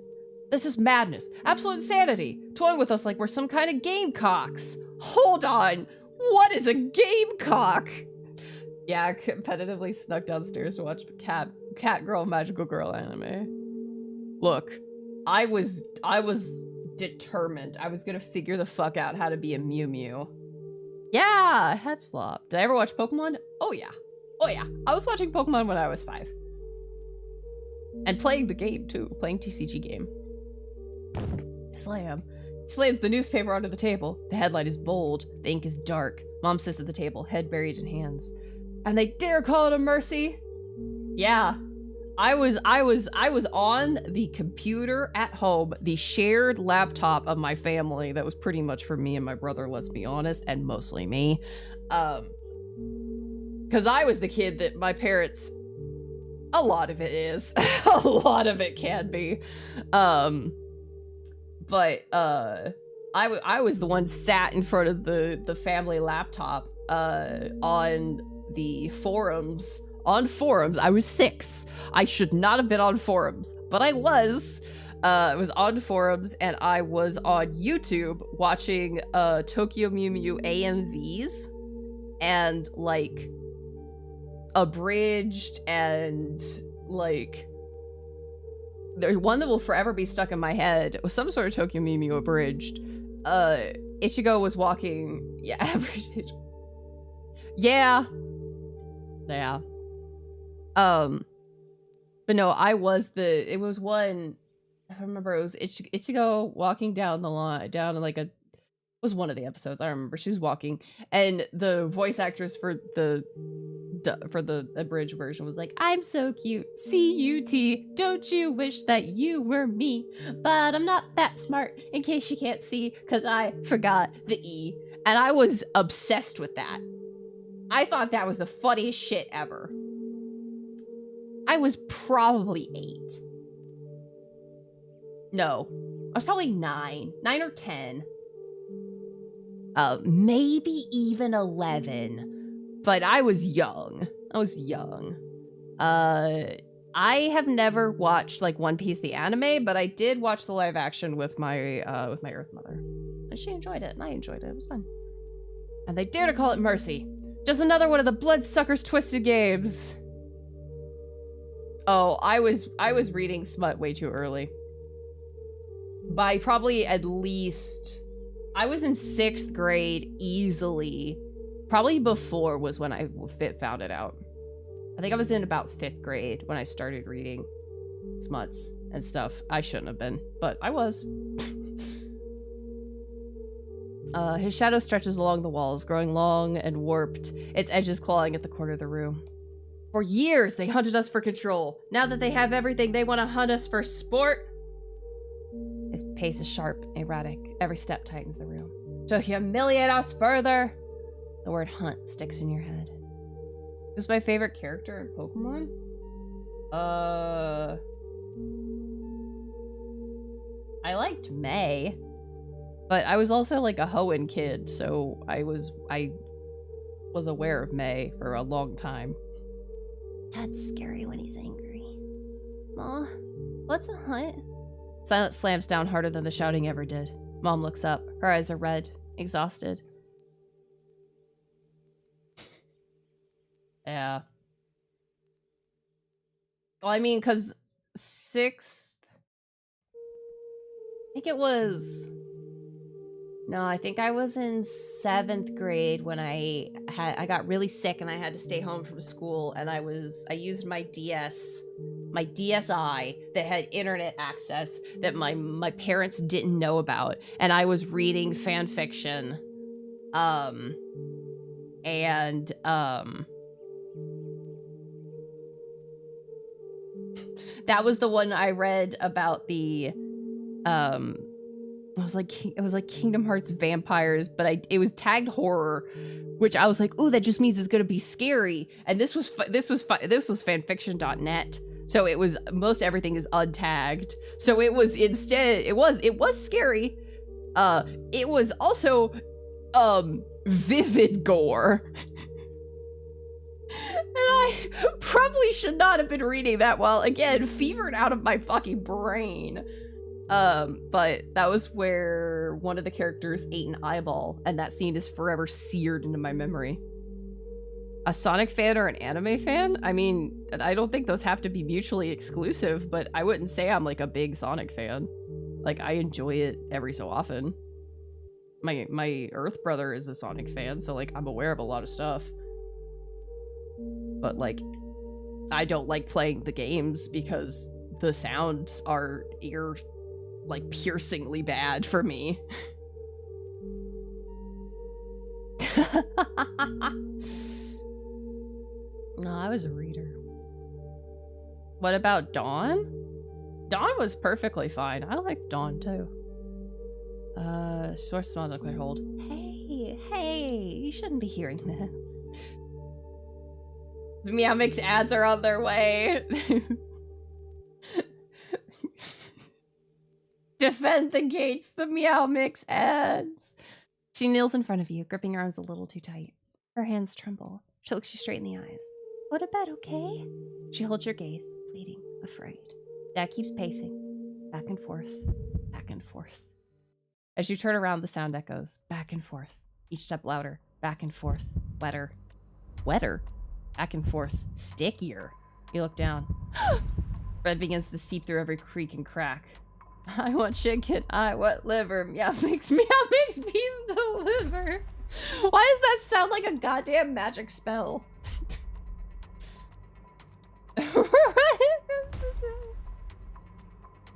This is madness. Absolute insanity. Toying with us like we're some kind of gamecocks. Hold on. What is a gamecock? Yeah, competitively snuck downstairs to watch Cat Girl Magical Girl anime. Look, I was determined. I was gonna figure the fuck out how to be a Mew Mew. Yeah, head slop. Did I ever watch Pokemon? Oh yeah. Oh yeah. I was watching Pokemon when I was 5. And playing the game too. Playing TCG game. Slam. Slams the newspaper onto the table. The headline is bold. The ink is dark. Mom sits at the table, head buried in hands. And they dare call it a mercy? Yeah. I was on the computer at home, the shared laptop of my family that was pretty much for me and my brother, let's be honest, and mostly me. Because I was the kid that my parents, a lot of it is, a lot of it can be. But I was the one sat in front of the family laptop on the forums. On forums, I was 6. I should not have been on forums, but I was. I was on forums and I was on YouTube watching Tokyo Mew Mew AMVs and like abridged and like there's one that will forever be stuck in my head. It was some sort of Tokyo Mew Mew abridged. Ichigo was walking. Yeah, average. Yeah. Yeah. But no, it was one, I remember it was Ichigo walking down the line, down like it was one of the episodes. I remember she was walking and the voice actress for the abridged version was like, I'm so cute, C-U-T, don't you wish that you were me, but I'm not that smart in case you can't see, cause I forgot the E. And I was obsessed with that. I thought that was the funniest shit ever. I was probably 8. No, I was probably 9 or 10. Maybe even 11. But I was young. I have never watched like One Piece the anime, but I did watch the live action with my Earth Mother. And she enjoyed it, and I enjoyed it. It was fun. And they dare to call it mercy. Just another one of the bloodsuckers twisted games. Oh, I was reading smut way too early. By probably at least, I was in 6th grade easily. Probably before was when I found it out. I think I was in about 5th grade when I started reading smuts and stuff. I shouldn't have been, but I was. His shadow stretches along the walls, growing long and warped, its edges clawing at the corner of the room. For years, they hunted us for control. Now that they have everything, they want to hunt us for sport. His pace is sharp, erratic. Every step tightens the room. To humiliate us further. The word hunt sticks in your head. Who's my favorite character in Pokemon? I liked May. But I was also like a Hoenn kid, so I was aware of May for a long time. Dad's scary when he's angry. Ma, what's a hunt? Silence slams down harder than the shouting ever did. Mom looks up. Her eyes are red, exhausted. Yeah. Well, I mean, because 6th... I think it was... No, I think I was in 7th grade when I got really sick and I had to stay home from school, and I used my DSi that had internet access that my parents didn't know about, and I was reading fan fiction. That was the one I read about the it was like Kingdom Hearts vampires, but it was tagged horror, which I was like, "Ooh, that just means it's gonna be scary." And this was fanfiction.net, so it was most everything is untagged. So it was scary. It was also vivid gore. And I probably should not have been reading that while, again, fevered out of my fucking brain. But that was where one of the characters ate an eyeball, and that scene is forever seared into my memory. A Sonic fan or an anime fan? I mean, I don't think those have to be mutually exclusive, but I wouldn't say I'm like a big Sonic fan. Like, I enjoy it every so often. My Earth brother is a Sonic fan, so like I'm aware of a lot of stuff. But like, I don't like playing the games because the sounds are like piercingly bad for me. No, I was a reader. What about Dawn? Dawn was perfectly fine. I like Dawn too. Source smell don't quite hold. Hey, you shouldn't be hearing this. The Meow Mix ads are on their way. Defend the gates, the Meow Mix ads. She kneels in front of you, gripping her arms a little too tight. Her hands tremble. She looks you straight in the eyes. Go to bed, okay? She holds your gaze, pleading, afraid. Dad keeps pacing, back and forth, back and forth. As you turn around, the sound echoes, back and forth. Each step louder, back and forth, wetter. Wetter? Back and forth, stickier. You look down. Red begins to seep through every creak and crack. I want chicken, I want liver, meow mix piece to liver. Why does that sound like a goddamn magic spell?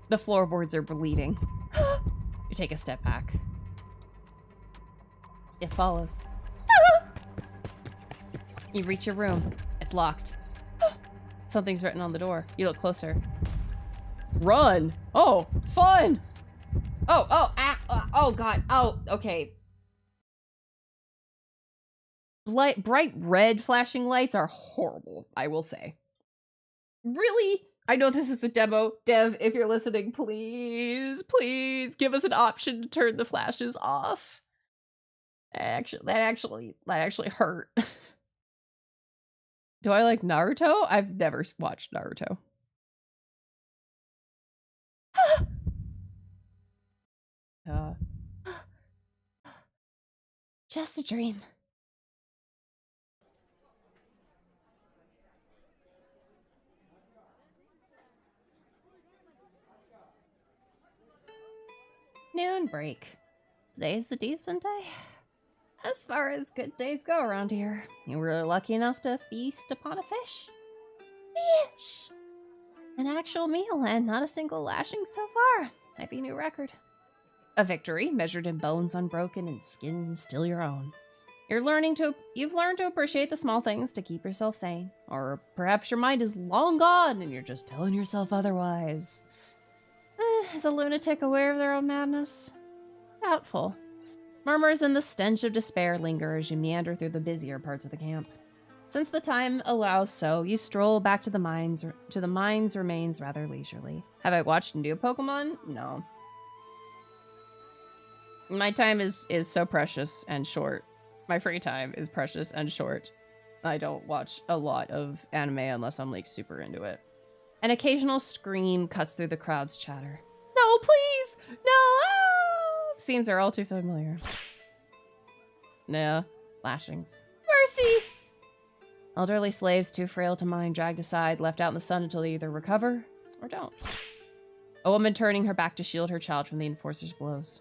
The floorboards are bleeding. You take a step back. It follows. You reach your room. It's locked. Something's written on the door. You look closer. Run! Oh, fun! Oh god. Oh, okay. Bright red flashing lights are horrible, I will say. Really? I know this is a demo. Dev, if you're listening, please give us an option to turn the flashes off. That actually hurt. Do I like Naruto? I've never watched Naruto. Just a dream. Noon break. Today's a decent day. As far as good days go around here. You were lucky enough to feast upon a fish. Fish! An actual meal and not a single lashing so far. Might be a new record. A victory measured in bones unbroken and skin still your own. You've learned to appreciate the small things to keep yourself sane. Or perhaps your mind is long gone and you're just telling yourself otherwise. Is a lunatic aware of their own madness? Doubtful. Murmurs and the stench of despair linger as you meander through the busier parts of the camp. Since the time allows so, you stroll back to the mines. Remains rather leisurely. Have I watched new Pokemon? No. My time is so precious and short. My free time is precious and short. I don't watch a lot of anime unless I'm like super into it. An occasional scream cuts through the crowd's chatter. No, please! No! Ah! Scenes are all too familiar. Yeah, lashings. Mercy! Elderly slaves too frail to mind, dragged aside, left out in the sun until they either recover or don't. A woman turning her back to shield her child from the enforcer's blows.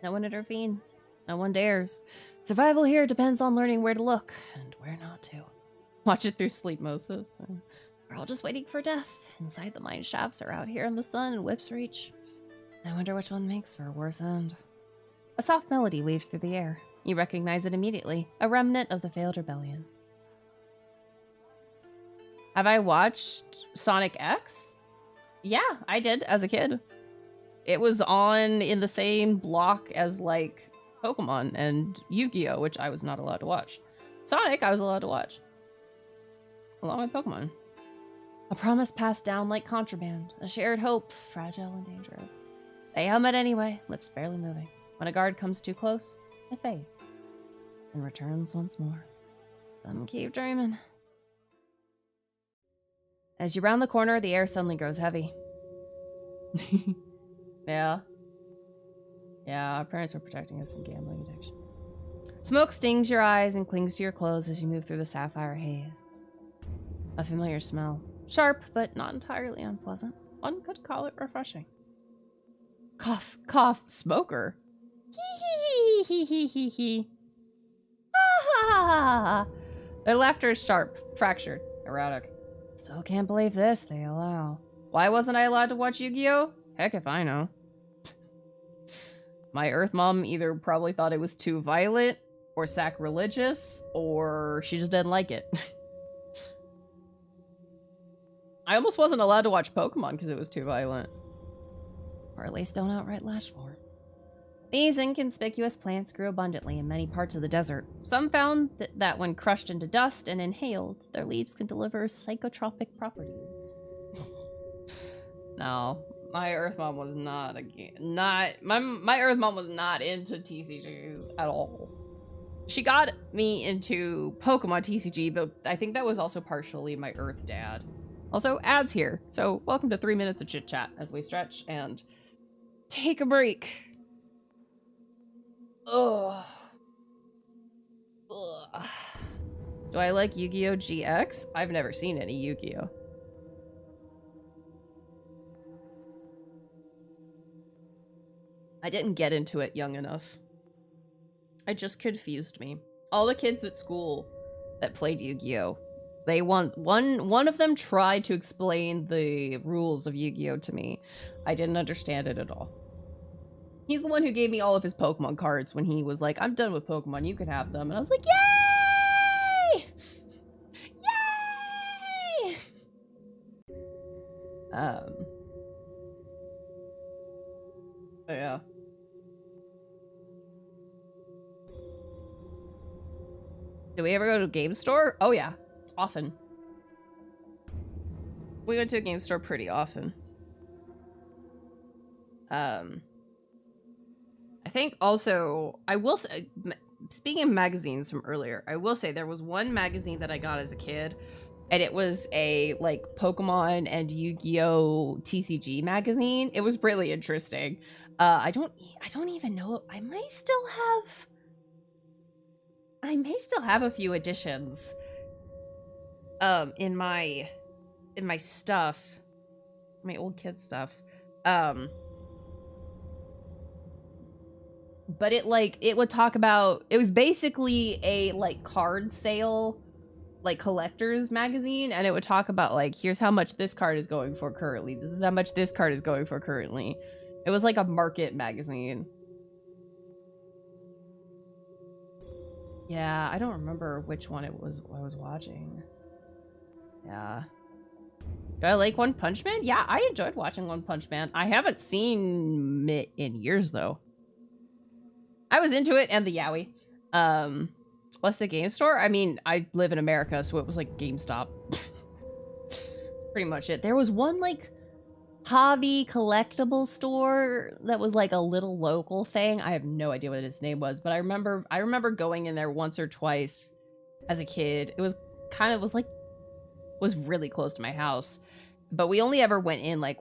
No one intervenes. No one dares. Survival here depends on learning where to look and where not to. Watch it through sleepmosis. We're all just waiting for death inside the mine shafts or out here in the sun in whip's reach. I wonder which one makes for a worse end. A soft melody weaves through the air. You recognize it immediately, a remnant of the failed rebellion. Have I watched Sonic X? Yeah, I did as a kid. It was on in the same block as like Pokemon and Yu-Gi-Oh, which I was not allowed to watch. Sonic, I was allowed to watch. Along with Pokemon. A promise passed down like contraband. A shared hope, fragile and dangerous. They hum it anyway, lips barely moving. When a guard comes too close, it fades. And returns once more. Some keep dreaming. As you round the corner, the air suddenly grows heavy. Yeah. Yeah, our parents were protecting us from gambling addiction. Smoke stings your eyes and clings to your clothes as you move through the sapphire haze. A familiar smell. Sharp, but not entirely unpleasant. One could call it refreshing. Cough, cough, smoker. Hee hee hee hee hee hee. Ha ha ha ha. Their laughter is sharp, fractured, erratic. Still can't believe this they allow. Why wasn't I allowed to watch Yu-Gi-Oh? Heck if I know. My Earth mom either probably thought it was too violent, or sacrilegious, or she just didn't like it. I almost wasn't allowed to watch Pokemon because it was too violent. Or at least don't outright lash for it. These inconspicuous plants grew abundantly in many parts of the desert. Some found that when crushed into dust and inhaled, their leaves can deliver psychotropic properties. No, my Earth mom was not my Earth mom was not into TCGs at all. She got me into Pokemon TCG, but I think that was also partially my Earth dad. Also, ads here. So, welcome to 3 minutes of chit chat as we stretch and take a break. Ugh. Ugh. Do I like Yu-Gi-Oh! GX? I've never seen any Yu-Gi-Oh! I didn't get into it young enough. It just confused me. All the kids at school that played Yu-Gi-Oh! One of them tried to explain the rules of Yu-Gi-Oh! To me. I didn't understand it at all. He's the one who gave me all of his Pokemon cards when he was like, I'm done with Pokemon, you can have them. And I was like, yay! Yay! Yeah. Do we ever go to a game store? Oh yeah, often. We went to a game store pretty often. I think also, I will say, speaking of magazines from earlier, I will say there was one magazine that I got as a kid, and it was a like Pokemon and Yu-Gi-Oh! TCG magazine. It was really interesting. I don't even know. I may still have a few editions in my stuff, my old kid stuff. But it would talk about, it was basically a like card sale, like collector's magazine, and it would talk about like, here's how much this card is going for currently. This is how much this card is going for currently. It was like a market magazine. Yeah, I don't remember which one it was I was watching. Yeah. Do I like One Punch Man? Yeah, I enjoyed watching One Punch Man. I haven't seen it in years though. I was into it and the yaoi. What's the game store? I mean, I live in America, so it was like GameStop. That's pretty much it. There was one like hobby collectible store that was like a little local thing. I have no idea what its name was, but I remember going in there once or twice as a kid. It was was really close to my house, but we only ever went in like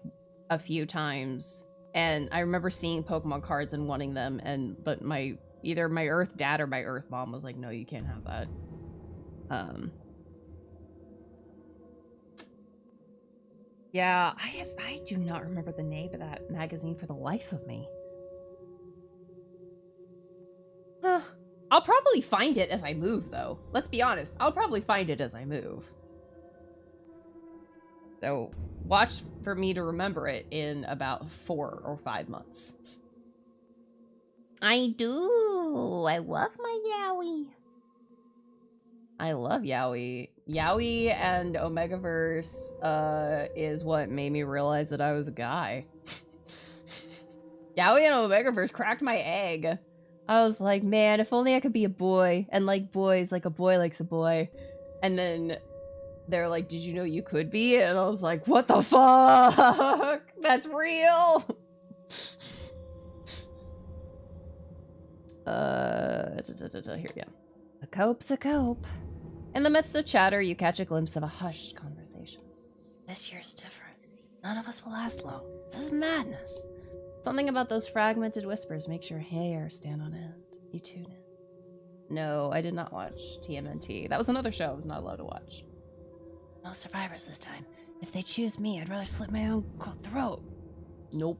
a few times. And I remember seeing Pokemon cards and wanting them, but either my Earth dad or my Earth mom was like, no, you can't have that. Yeah, I do not remember the name of that magazine for the life of me. Huh. I'll probably find it as I move, though. Let's be honest. I'll probably find it as I move. So watch for me to remember it in about 4 or 5 months. I do. I love my Yowie. I love Yowie. Yowie and Omegaverse is what made me realize that I was a guy. Yowie and Omegaverse cracked my egg. I was like, man, if only I could be a boy and like boys, like a boy likes a boy. And then they're like, did you know you could be? And I was like, what the fuck? That's real. Here we go. A cope's a cope. In the midst of chatter, you catch a glimpse of a hushed conversation. This year's different. None of us will last long. This is madness. Something about those fragmented whispers makes your hair stand on end. You tune in. No, I did not watch TMNT. That was another show I was not allowed to watch. No survivors this time. If they choose me, I'd rather slit my own throat. Nope.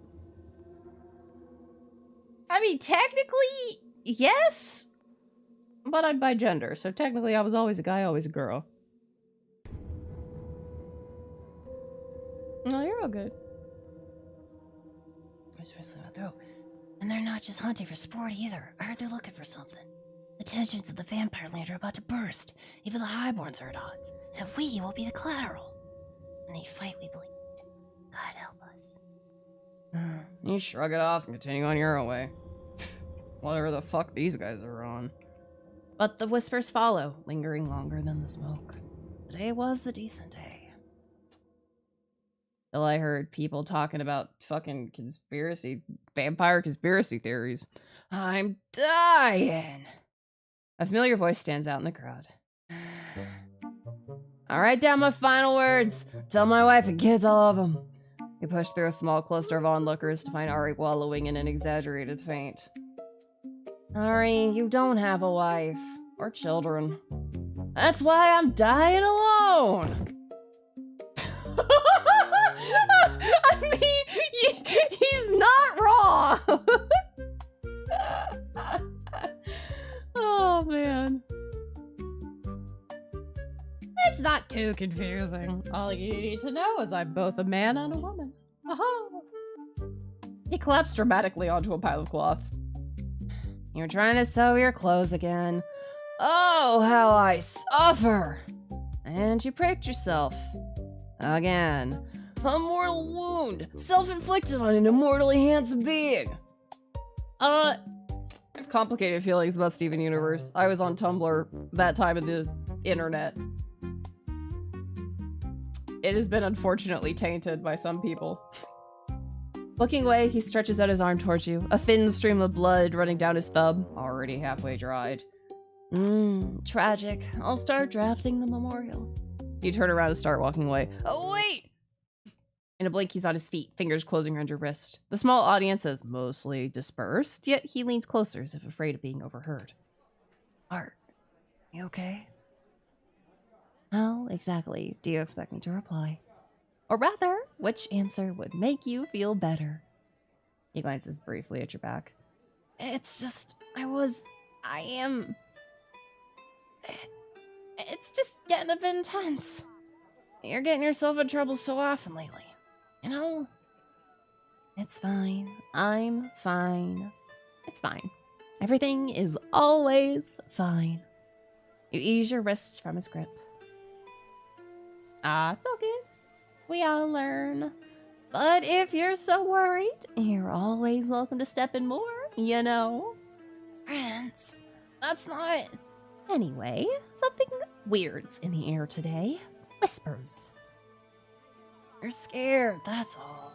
I mean, technically, yes. But I'm bi gender, so technically I was always a guy, always a girl. No, you're all good. I was wrestling my throat. And they're not just hunting for sport either. I heard they're looking for something. The tensions of the vampire land are about to burst. Even the highborns are at odds. And we will be the collateral. When they fight, we believe. God help us. You shrug it off and continue on your own way. Whatever the fuck these guys are on. But the whispers follow, lingering longer than the smoke. Today was a decent day. Till I heard people talking about fucking vampire conspiracy theories. I'm dying! A familiar voice stands out in the crowd. I'll write down my final words. Tell my wife and kids I love them. We push through a small cluster of onlookers to find Ari wallowing in an exaggerated faint. Ari, you don't have a wife. Or children. That's why I'm dying alone! I mean, he's not wrong! Oh, man. It's not too confusing. All you need to know is I'm both a man and a woman. Aha! He collapsed dramatically onto a pile of cloth. You're trying to sew your clothes again. Oh, how I suffer! And you pricked yourself. Again. A mortal wound, self-inflicted on an immortally handsome being. I have complicated feelings about Steven Universe. I was on Tumblr that time of the internet. It has been unfortunately tainted by some people. Looking away, he stretches out his arm towards you, a thin stream of blood running down his thumb, already halfway dried. Tragic. I'll start drafting the memorial. You turn around and start walking away. Oh, wait! In a blink, he's on his feet, fingers closing around your wrist. The small audience has mostly dispersed, yet he leans closer as if afraid of being overheard. Art, you okay? How exactly do you expect me to reply? Or rather, which answer would make you feel better? He glances briefly at your back. It's just, it's just getting a bit intense. You're getting yourself in trouble so often lately. You know? It's fine. I'm fine. It's fine. Everything is always fine. You ease your wrists from his grip. It's all good. We all learn. But if you're so worried, you're always welcome to step in more, you know? Prince, that's not... Anyway, something weird's in the air today. Whispers. You're scared, that's all.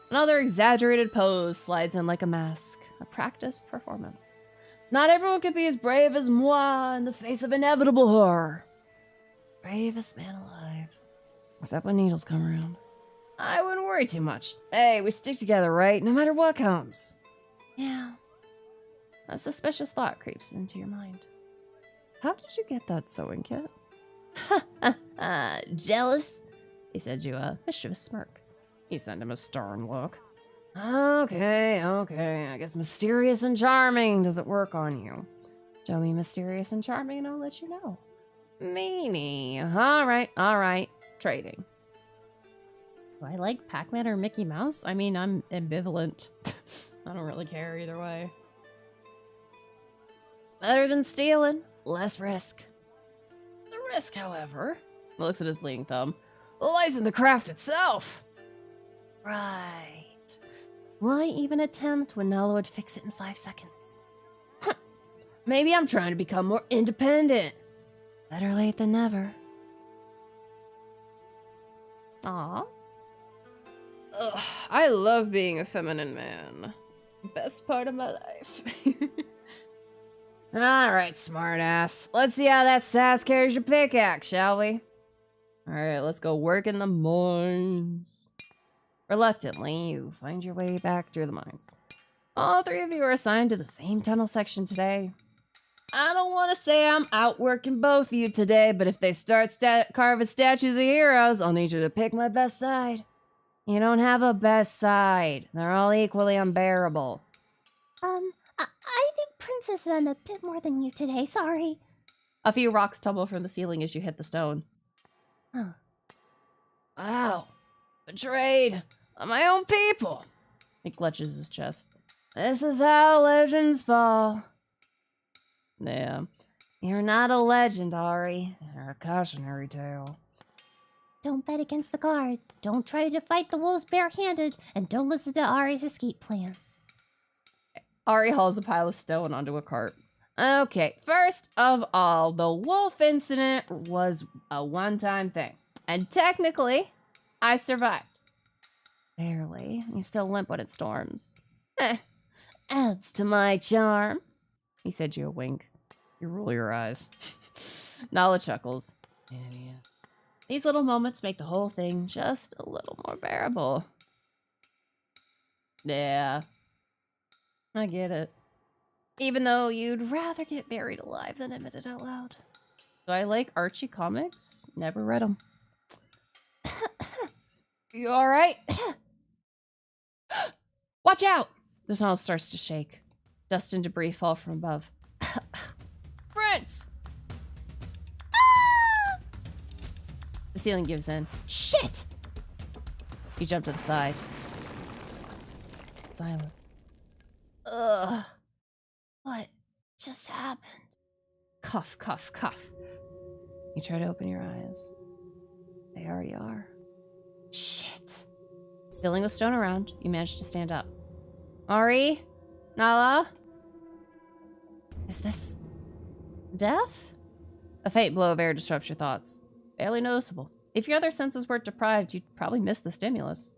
Another exaggerated pose slides in like a mask. A practiced performance. Not everyone can be as brave as moi in the face of inevitable horror. Bravest man alive. Except when needles come around. I wouldn't worry too much. Hey, we stick together, right? No matter what comes. Yeah. A suspicious thought creeps into your mind. How did you get that sewing kit? Jealous? He said you a mischievous smirk. You sent him a stern look. Okay. I guess mysterious and charming doesn't work on you. Show me mysterious and charming and I'll let you know. Meanie. Alright. Trading. Do I like Pac-Man or Mickey Mouse? I mean, I'm ambivalent. I don't really care either way. Better than stealing. Less risk. The risk, however, Looks at his bleeding thumb. lies in the craft itself. Right. Why even attempt when Nala would fix it in 5 seconds? Maybe I'm trying to become more independent. Better late than never. Aw. Ugh, I love being a feminine man. Best part of my life. Alright, smartass. Let's see how that sass carries your pickaxe, shall we? Alright, let's go work in the mines. Reluctantly, you find your way back through the mines. All three of you are assigned to the same tunnel section today. I don't want to say I'm outworking both of you today, but if they start carving statues of heroes, I'll need you to pick my best side. You don't have a best side. They're all equally unbearable. I think Prince has done a bit more than you today, sorry. A few rocks tumble from the ceiling as you hit the stone. Huh. Wow. Betrayed. My own people. He clutches his chest. This is how legends fall. Yeah. You're not a legend, Ari. You're a cautionary tale. Don't bet against the guards. Don't try to fight the wolves barehanded, and don't listen to Ari's escape plans. Ari hauls a pile of stone onto a cart. Okay, first of all, the wolf incident was a one-time thing. And technically, I survived. Barely. You still limp when it storms. Adds to my charm. He said you a wink. You roll your eyes. Nala chuckles. Idiot. These little moments make the whole thing just a little more bearable. Yeah. I get it. Even though you'd rather get buried alive than admit it out loud. Do I like Archie comics? Never read them. You alright? Watch out! The tunnel starts to shake. Dust and debris fall from above. Prince! The ceiling gives in. Shit! You jump to the side. Silence. Ugh. What just happened? Cough, cough, cough. You try to open your eyes. They already are. Shit. Feeling the stone around, you manage to stand up. Ari? Nala? Is this death? A faint blow of air disrupts your thoughts. Barely noticeable. If your other senses weren't deprived, you'd probably miss the stimulus.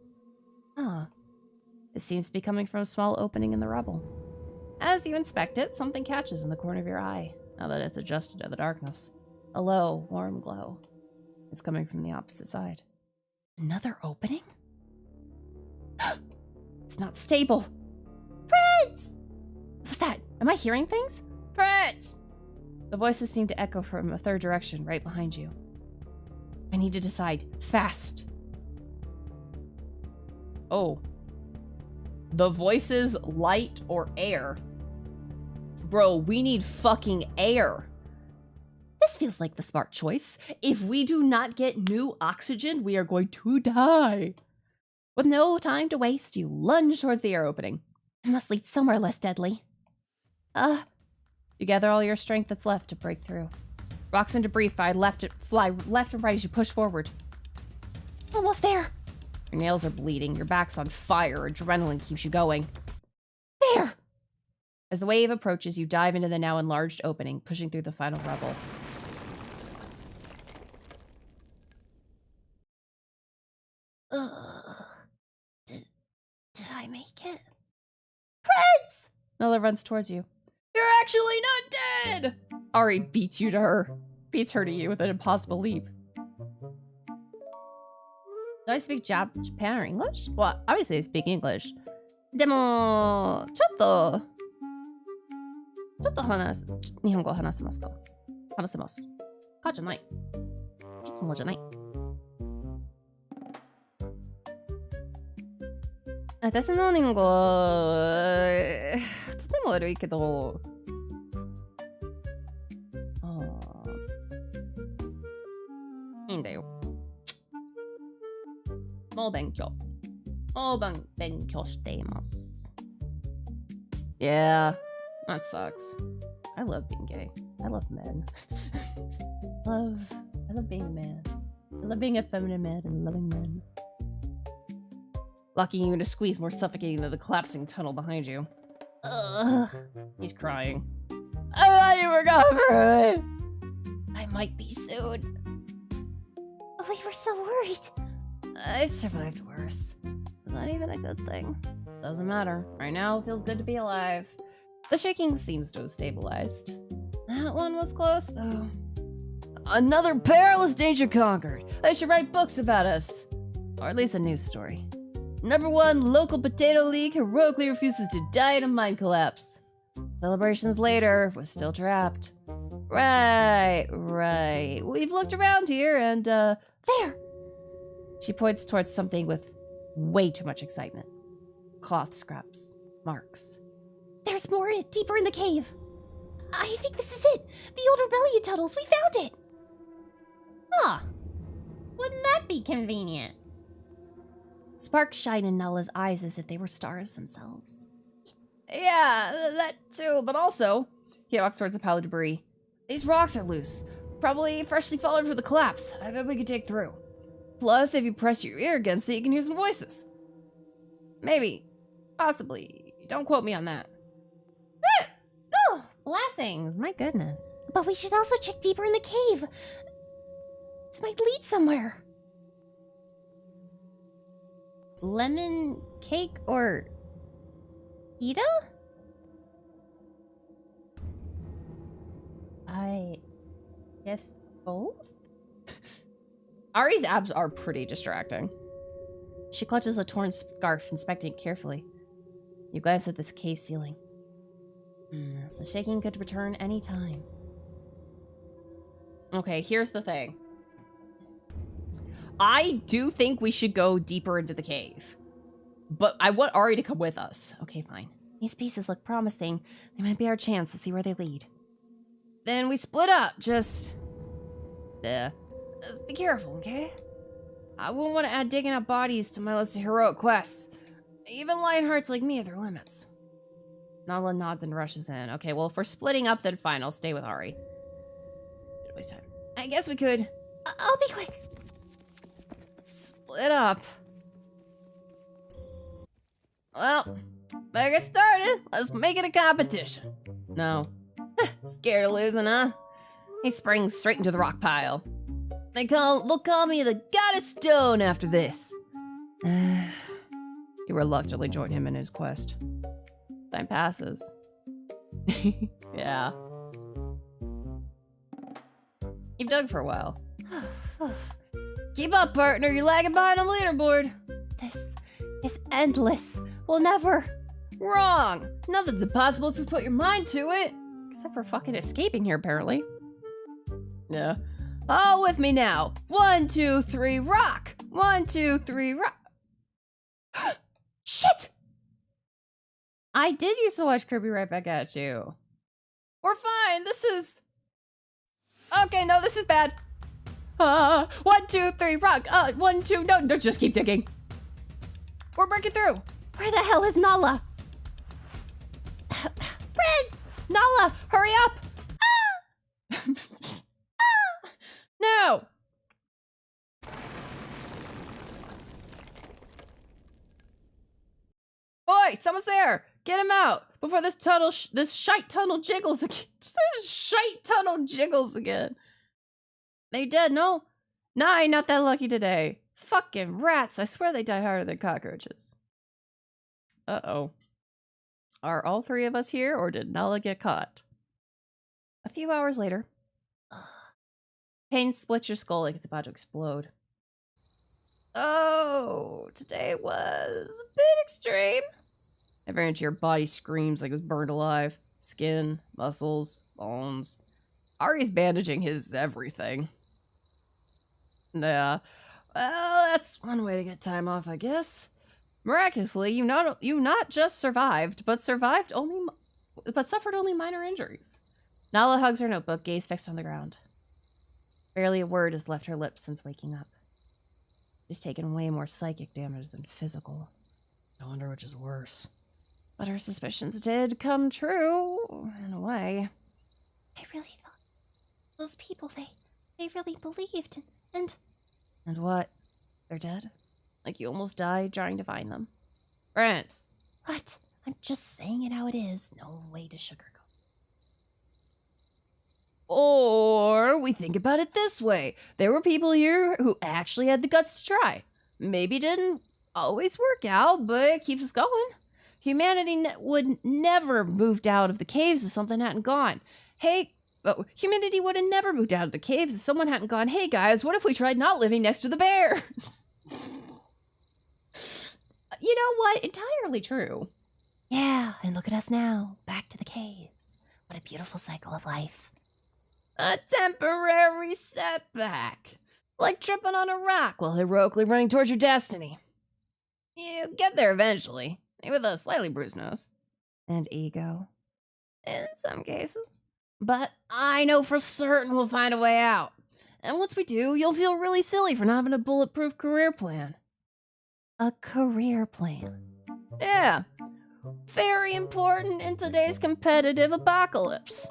Huh. It seems to be coming from a small opening in the rubble. As you inspect it, something catches in the corner of your eye, now that it's adjusted to the darkness. A low, warm glow. It's coming from the opposite side. Another opening? It's not stable. Prince! What's that? Am I hearing things? Prince! The voices seem to echo from a third direction right behind you. I need to decide. Fast. Oh. The voices, light or air? Bro, we need fucking air. This feels like the smart choice. If we do not get new oxygen, we are going to die. With no time to waste, you lunge towards the air opening. It must lead somewhere less deadly. You gather all your strength that's left to break through. Rocks and debris fly left and right as you push forward. Almost there. Your nails are bleeding, your back's on fire, adrenaline keeps you going. There! As the wave approaches, you dive into the now enlarged opening, pushing through the final rubble. Ugh. Did I make it? Prince! Nala runs towards you. You're actually not dead! Ari beats you to her. Beats her to you with an impossible leap. Do I speak Japan or English? Well, obviously I speak English. でも、ちょっと日本語話せますか？話せます。かじゃない。いつもじゃない。私の日本語、とても悪いけど、いいんだよ。もう勉強しています。Yeah, that sucks. I love being gay. I love men. I love being a man. I love being a feminine man and loving men. Locking you in a squeeze more suffocating than the collapsing tunnel behind you. Ugh. He's crying. I thought you were gone for it. I might be soon. We were so worried. I survived worse. Is that even a good thing? Doesn't matter. Right now, it feels good to be alive. The shaking seems to have stabilized. That one was close, though. Another perilous danger conquered. They should write books about us. Or at least a news story. #1 local potato league heroically refuses to die in a mine collapse. Celebrations later, was still trapped. Right. We've looked around here and, there! She points towards something with way too much excitement. Cloth scraps. Marks. There's more deeper in the cave. I think this is it. The old rebellion tunnels. We found it. Huh. Wouldn't that be convenient? Sparks shine in Nala's eyes as if they were stars themselves. Yeah, that too, but also... He walks towards a pile of debris. These rocks are loose. Probably freshly fallen from the collapse. I bet we could dig through. Plus, if you press your ear against it, you can hear some voices. Maybe. Possibly. Don't quote me on that. Oh, Blessings, my goodness. but we should also check deeper in the cave. This might lead somewhere. Lemon cake or pita? I guess both? Ari's abs are pretty distracting. She clutches a torn scarf, inspecting it carefully. You glance at this cave ceiling. The shaking could return any time. Okay, here's the thing. I do think we should go deeper into the cave. But I want Ari to come with us. Okay, fine. These pieces look promising. They might be our chance to see where they lead. Then we split up, just be careful, okay? I wouldn't want to add digging up bodies to my list of heroic quests. Even lionhearts like me have their limits. Nala nods and rushes in. Okay, well, if we're splitting up, then fine. I'll stay with Ari. Didn't waste time. I guess we could... I'll be quick. Split up. Well, better get started. Let's make it a competition. No. Scared of losing, huh? He springs straight into the rock pile. They'll call me the Goddess Stone after this. You reluctantly join him in his quest. Time passes. Yeah. You've dug for a while. Keep up, partner. You're lagging behind on the leaderboard. This is endless. We'll never... Wrong. Nothing's impossible if you put your mind to it. Except for fucking escaping here, apparently. Yeah. All with me now. 1, 2, 3, rock. 1, 2, 3, rock. Shit! I did used to watch Kirby right back at you. We're fine. This is... Okay, no, this is bad. 1, 2, 3, rock. 1, 2, no, just keep digging. We're breaking through. Where the hell is Nala? Prince! Nala, hurry up! No! Boy, someone's there! Get him out before this shite tunnel jiggles again. This shite tunnel jiggles again. They dead? No? Nah, I ain't not that lucky today. Fucking rats! I swear they die harder than cockroaches. Uh-oh. Are all 3 of us here, or did Nala get caught? few hours later. Pain splits your skull like it's about to explode. Oh, today was a bit extreme. Every inch of your body screams like it was burned alive. Skin, muscles, bones. Ari's bandaging his everything. Yeah. Well, that's one way to get time off, I guess. Miraculously, you not just survived, but suffered only minor injuries. Nala hugs her notebook, gaze fixed on the ground. Barely a word has left her lips since waking up. She's taken way more psychic damage than physical. I wonder which is worse. But her suspicions did come true, in a way. I really thought those people, they really believed and... And what? They're dead? Like you almost died trying to find them? Prince! What? I'm just saying it how it is. No way to sugarcoat. Or we think about it this way. There were people here who actually had the guts to try. Maybe didn't always work out, but it keeps us going. Humanity would never have moved out of the caves if something hadn't gone. Humanity would have never moved out of the caves if someone hadn't gone, hey guys, what if we tried not living next to the bears? You know what? Entirely true. Yeah, and look at us now. Back to the caves. What a beautiful cycle of life. A temporary setback. Like tripping on a rock while heroically running towards your destiny. You get there eventually, with a slightly bruised nose. And ego. In some cases. But I know for certain we'll find a way out. And once we do, you'll feel really silly for not having a bulletproof career plan. A career plan? Yeah. Very important in today's competitive apocalypse.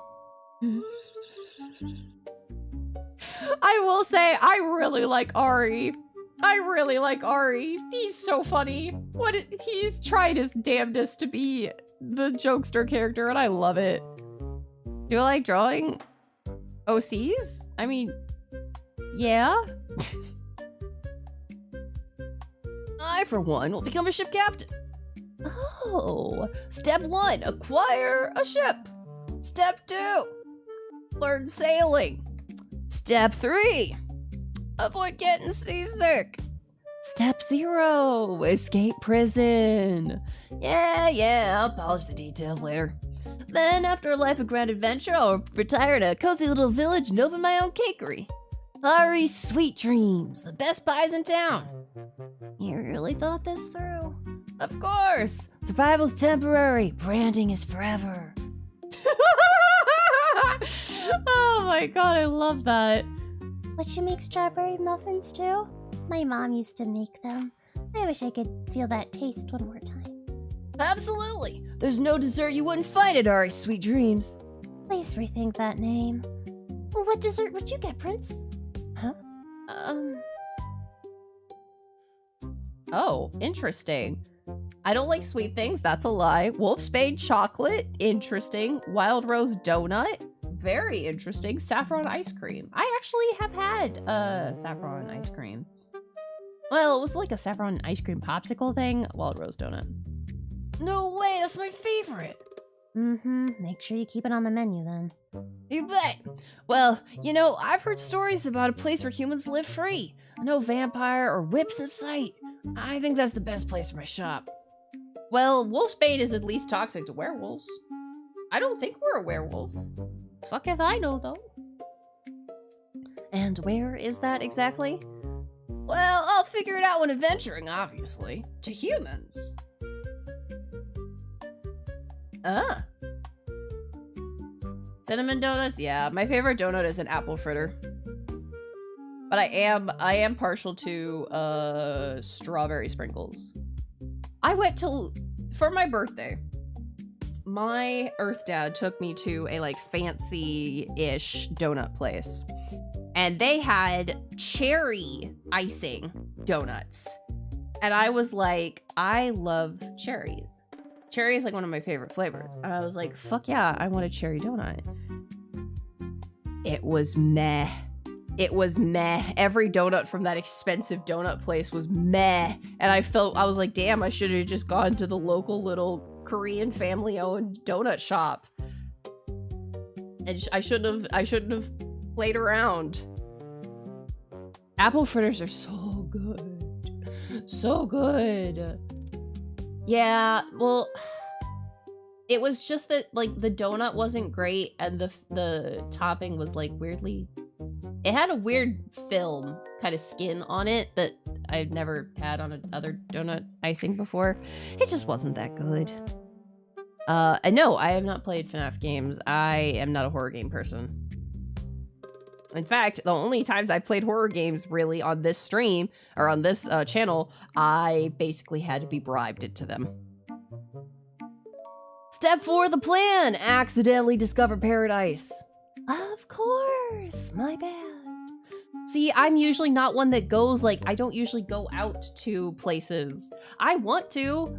I will say, I really like Ari. He's so funny. He's tried his damnedest to be the jokester character, and I love it. Do you like drawing OCs? I mean, yeah. I, for one, will become a ship captain. Oh, step 1, acquire a ship. Step 2, learn sailing. Step 3, avoid getting seasick. Step 0, escape prison. Yeah, I'll polish the details later. Then, after a life of grand adventure, I'll retire in a cozy little village and open my own cakery. Ari's Sweet Dreams, the best pies in town. You really thought this through? Of course! Survival's temporary, branding is forever. Oh my god, I love that. Would you make strawberry muffins too? My mom used to make them. I wish I could feel that taste one more time. Absolutely! There's no dessert you wouldn't find at Ari's Sweet Dreams. Please rethink that name. What dessert would you get, Prince? Huh? Oh, interesting. I don't like sweet things, that's a lie. Wolfsbane chocolate, interesting. Wild rose donut, very interesting. Saffron ice cream. I actually have had saffron ice cream. Well, it was like a saffron ice cream popsicle thing. Wild rose donut. No way, that's my favorite. Make sure you keep it on the menu then. You bet. Well, you know, I've heard stories about a place where humans live free. No vampire or whips in sight. I think that's the best place for my shop. Well, wolfsbane is at least toxic to werewolves. I don't think we're a werewolf. Fuck if I know, though. And where is that exactly? Well, I'll figure it out when adventuring, obviously. To humans. Cinnamon donuts? Yeah, my favorite donut is an apple fritter. But I am partial to strawberry sprinkles. I went to, for my birthday, my Earth Dad took me to a like fancy-ish donut place. And they had cherry icing donuts. And I was like, I love cherry. Cherry is like one of my favorite flavors. And I was like, fuck yeah, I want a cherry donut. It was meh. It was meh. Every donut from that expensive donut place was meh. And I was like, damn, I should have just gone to the local little Korean family-owned donut shop. And I shouldn't have played around. Apple fritters are so good. So good. Yeah, well, it was just that, like, the donut wasn't great and the topping was, like, weirdly... It had a weird film kind of skin on it that I've never had on another donut icing before. It just wasn't that good. And no, I have not played FNAF games. I am not a horror game person. In fact, the only times I played horror games really on this stream, or on this channel, I basically had to be bribed into them. Step 4 of the plan, accidentally discover paradise. Of course, my bad. See, I'm usually not one that goes, like, I don't usually go out to places. I want to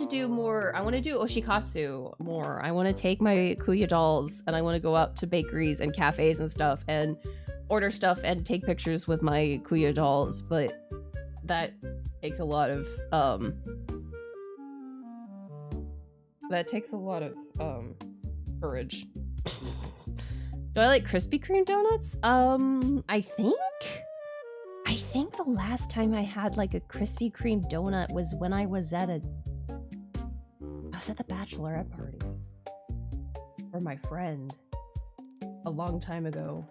do more. I want to do Oshikatsu more. I want to take my Kuya dolls and I want to go out to bakeries and cafes and stuff and order stuff and take pictures with my Kuya dolls, but that takes a lot of courage. Do I like Krispy Kreme donuts? I think the last time I had like a Krispy Kreme donut was when I was at the bachelorette party for my friend a long time ago.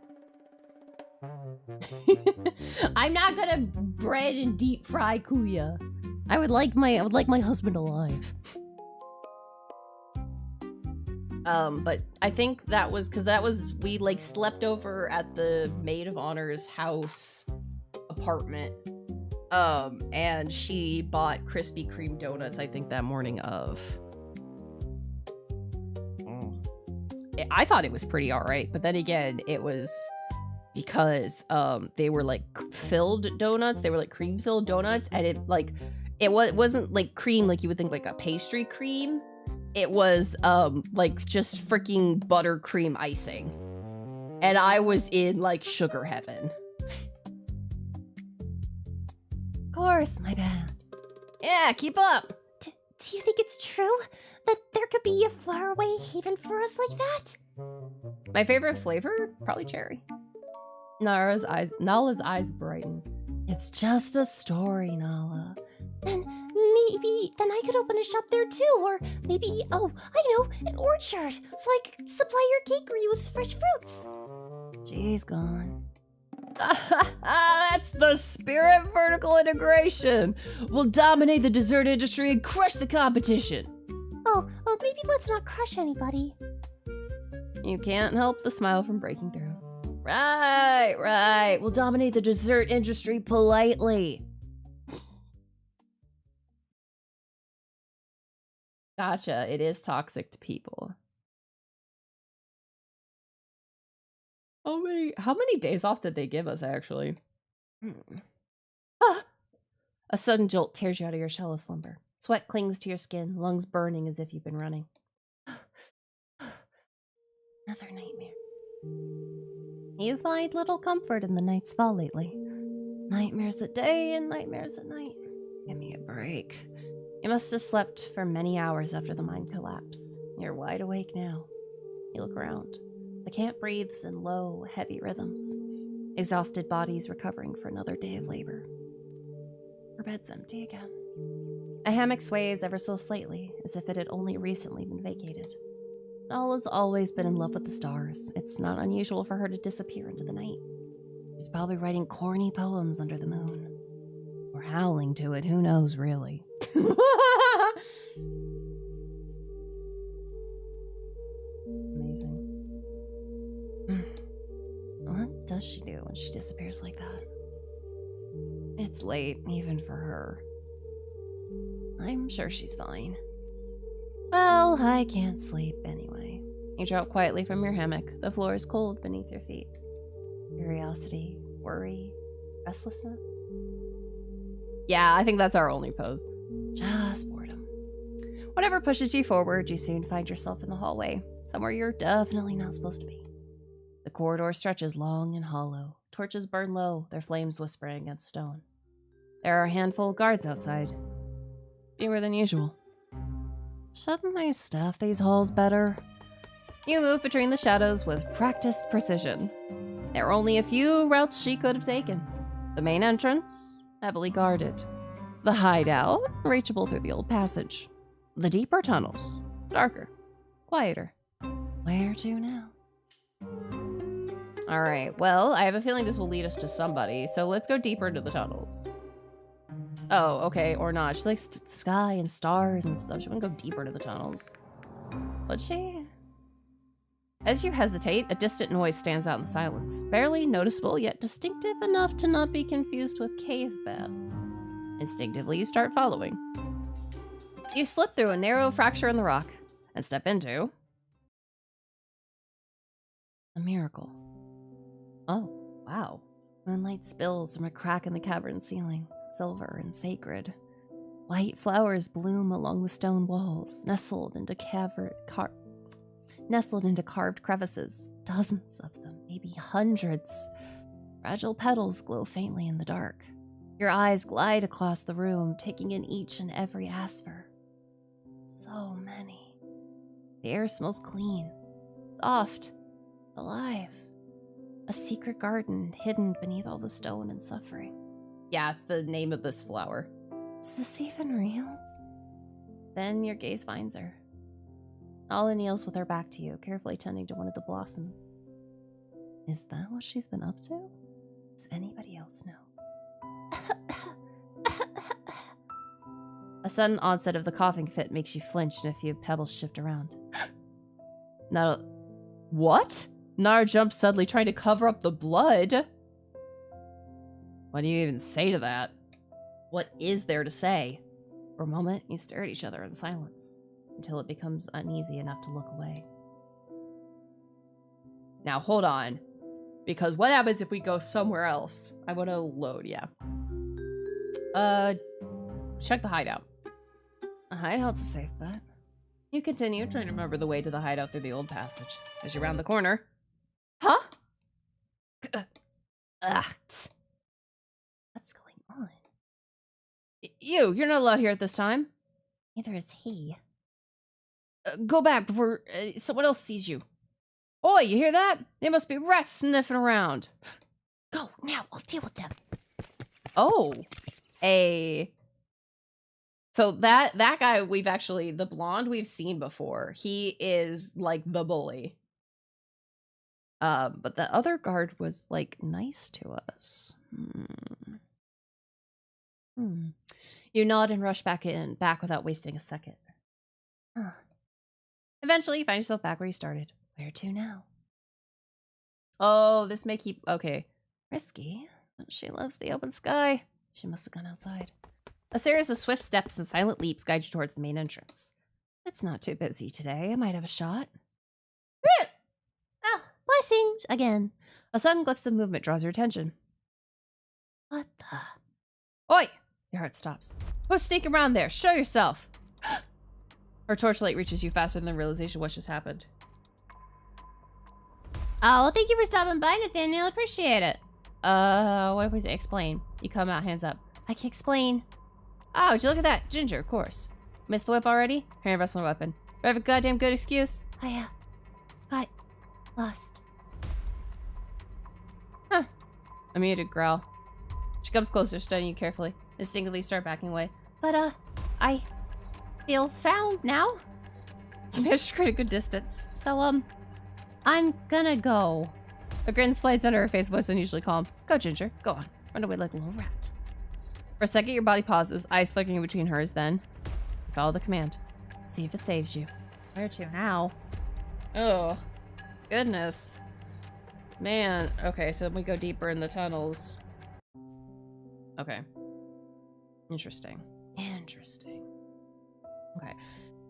I'm not gonna bread and deep fry Kuya. I would like my husband alive. But I think that was because we like slept over at the maid of honor's house apartment. And she bought Krispy Kreme donuts, I think, that morning of. I thought it was pretty alright, but then again, it was because they were like filled donuts, they were like cream filled donuts, and it wasn't like cream like you would think like a pastry cream. It was like just freaking buttercream icing. And I was in like sugar heaven. Of course, my bad. Yeah, keep up. Do you think it's true that there could be a faraway haven for us like that? My favorite flavor? Probably cherry. Nala's eyes brighten. It's just a story, Nala. Then I could open a shop there too, or maybe, oh, I know, an orchard, so I could supply your cakery with fresh fruits. She's gone. That's the spirit of vertical integration. We'll dominate the dessert industry and crush the competition. Oh, maybe let's not crush anybody. You can't help the smile from breaking through. Right. We'll dominate the dessert industry politely. Gotcha. It is toxic to people. How many days off did they give us, actually? Ah! A sudden jolt tears you out of your shallow slumber. Sweat clings to your skin, lungs burning as if you've been running. Another nightmare. You find little comfort in the night's fall lately. Nightmares at day and nightmares at night. Give me a break. You must have slept for many hours after the mine collapse. You're wide awake now. You look around. The camp breathes in low, heavy rhythms. Exhausted bodies recovering for another day of labor. Her bed's empty again. A hammock sways ever so slightly, as if it had only recently been vacated. Nala's always been in love with the stars. It's not unusual for her to disappear into the night. She's probably writing corny poems under the moon. Or howling to it, who knows, really. Amazing. What does she do when she disappears like that? It's late, even for her. I'm sure she's fine. Well, I can't sleep anyway. You drop quietly from your hammock. The floor is cold beneath your feet. Curiosity, worry, restlessness. Yeah, I think that's our only pose. Just boredom. Whatever pushes you forward, you soon find yourself in the hallway, somewhere you're definitely not supposed to be. The corridor stretches long and hollow. Torches burn low, their flames whispering against stone. There are a handful of guards outside. Fewer than usual. Shouldn't they staff these halls better? You move between the shadows with practiced precision. There are only a few routes she could have taken. The main entrance, heavily guarded. The hideout, reachable through the old passage. The deeper tunnels, darker, quieter. Where to now? All right, well, I have a feeling this will lead us to somebody, so let's go deeper into the tunnels. Oh, okay, or not. She likes sky and stars and stuff. She wouldn't go deeper into the tunnels. Would she? As you hesitate, a distant noise stands out in the silence. Barely noticeable, yet distinctive enough to not be confused with cave bells. Instinctively, you start following. You slip through a narrow fracture in the rock and step into a miracle. Oh, wow. Moonlight spills from a crack in the cavern ceiling, silver and sacred. White flowers bloom along the stone walls, nestled into carved crevices. Dozens of them, maybe hundreds. Fragile petals glow faintly in the dark. Your eyes glide across the room, taking in each and every aspher. So many. The air smells clean, soft, alive. A secret garden hidden beneath all the stone and suffering. Yeah, it's the name of this flower. Is this even real? Then your gaze finds her. Nala kneels with her back to you, carefully tending to one of the blossoms. Is that what she's been up to? Does anybody else know? A sudden onset of the coughing fit makes you flinch and a few pebbles shift around. Now, what? Nara jumps suddenly, trying to cover up the blood. What do you even say to that? What is there to say? For a moment, you stare at each other in silence, until it becomes uneasy enough to look away. Now, hold on. Because what happens if we go somewhere else? I want to load, yeah. Check the hideout. A hideout's a safe bet. You continue, trying to remember the way to the hideout through the old passage. As you round the corner... Huh? What's going on? You're not allowed here at this time. Neither is he. Go back before someone else sees you. Oi, you hear that? There must be rats sniffing around. Go, now, I'll deal with them. Oh. So that guy the blonde we've seen before. He is like the bully. But the other guard was like nice to us. You nod and rush back without wasting a second. Eventually, you find yourself back where you started. Where to now? Oh, this may keep... Okay. Risky, but she loves the open sky. She must have gone outside. A series of swift steps and silent leaps guide you towards the main entrance. It's not too busy today. I might have a shot. Blessings again. A sudden glimpse of movement draws your attention. What the? Oi! Your heart stops. Who's sneaking around there? Show yourself! Her torchlight reaches you faster than the realization of what just happened. Oh, well, thank you for stopping by, Nathaniel. Appreciate it. What if we say explain? You come out, hands up. I can explain. Oh, would you look at that? Ginger, of course. Missed the whip already? Hand wrestling weapon. Do I have a goddamn good excuse? I, got lost. Huh. A muted growl. She comes closer, studying you carefully. Instinctively start backing away. But, I feel found now. You managed to create a good distance. So, I'm gonna go. A grin slides under her face, voice unusually calm. Go, Ginger. Go on. Run away like a little rat. For a second, your body pauses, eyes flickering between hers, then you follow the command. See if it saves you. Where to now? Oh, goodness. Man. Okay, so we go deeper in the tunnels. Okay. Interesting. Okay.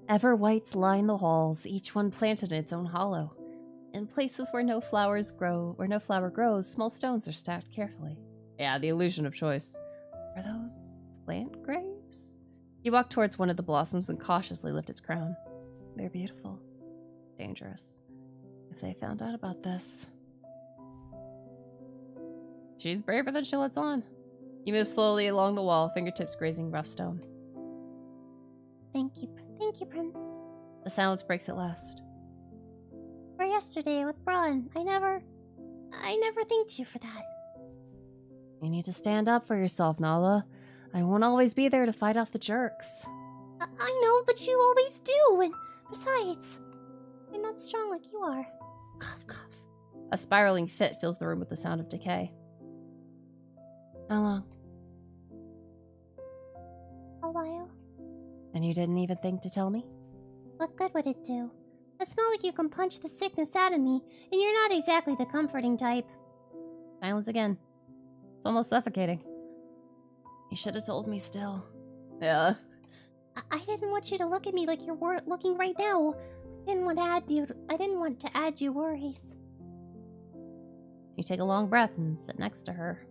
Ever whites line the walls, each one planted in its own hollow. In places where no flower grows, small stones are stacked carefully. Yeah, the illusion of choice. Are those plant graves? You walk towards one of the blossoms and cautiously lift its crown. They're beautiful. Dangerous. If they found out about this... She's braver than she lets on. You move slowly along the wall, fingertips grazing rough stone. Thank you, Prince. The silence breaks at last. yesterday with Braun. I never thanked you for that. You need to stand up for yourself, Nala. I won't always be there to fight off the jerks. I know, but you always do, and besides, you're not strong like you are. Cough, cough. A spiraling fit fills the room with the sound of decay. How long? A while. And you didn't even think to tell me? What good would it do? It's not like you can punch the sickness out of me, and you're not exactly the comforting type. Silence again. It's almost suffocating. You should have told me still. Yeah. I didn't want you to look at me like you're looking right now. I didn't want to add you worries. You take a long breath and sit next to her.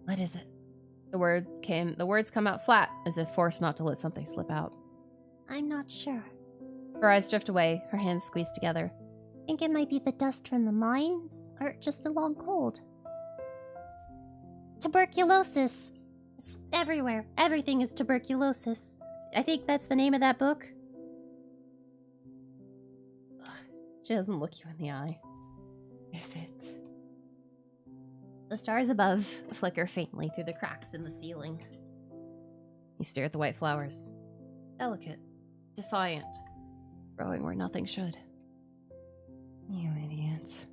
What is it? The words come out flat, as if forced not to let something slip out. I'm not sure. Her eyes drift away, her hands squeeze together. Think it might be the dust from the mines, or just a long cold. Tuberculosis. It's everywhere. Everything is tuberculosis. I think that's the name of that book. She doesn't look you in the eye. Is it? The stars above flicker faintly through the cracks in the ceiling. You stare at the white flowers. Delicate. Defiant. Growing where nothing should. You idiot.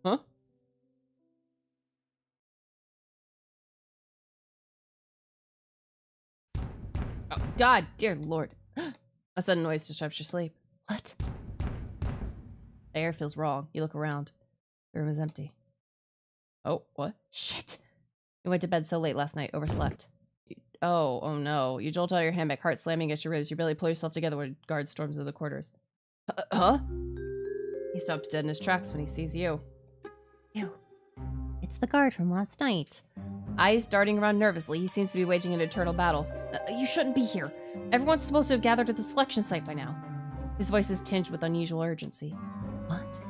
Huh? Oh, God, dear Lord. A sudden noise disrupts your sleep. What? The air feels wrong. You look around. The room is empty. Oh, what? Shit! You went to bed so late last night, overslept. Oh no. You jolt out of your hammock, heart slamming against your ribs. You barely pull yourself together when a guard storms into the quarters. Huh? He stops dead in his tracks when he sees you. You. It's the guard from last night. Eyes darting around nervously, he seems to be waging an eternal battle. You shouldn't be here. Everyone's supposed to have gathered at the selection site by now. His voice is tinged with unusual urgency. What?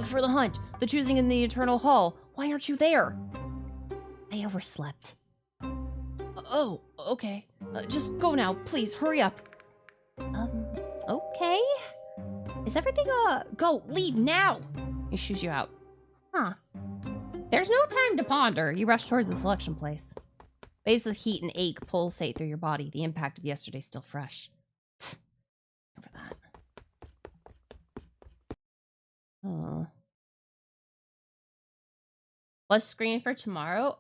For the hunt. The choosing in the eternal hall. Why aren't you there? I overslept. Oh, okay. Just go now. Please, hurry up. Okay. Is everything, Go, leave now! He shoos you out. Huh. There's no time to ponder. You rush towards the selection place. Waves of heat and ache pulsate through your body, the impact of yesterday still fresh. Over that. Oh. What's screen for tomorrow?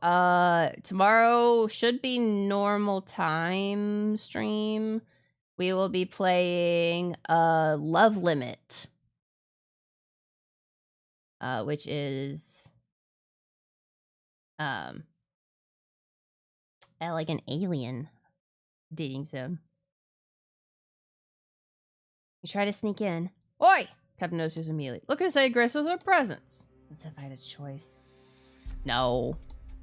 Tomorrow should be normal time stream. We will be playing Love Limit. Which is like an alien dating sim. You try to sneak in. Oi! Captain notices immediately. Looking to say aggressive with her presence. As if I had a choice. No.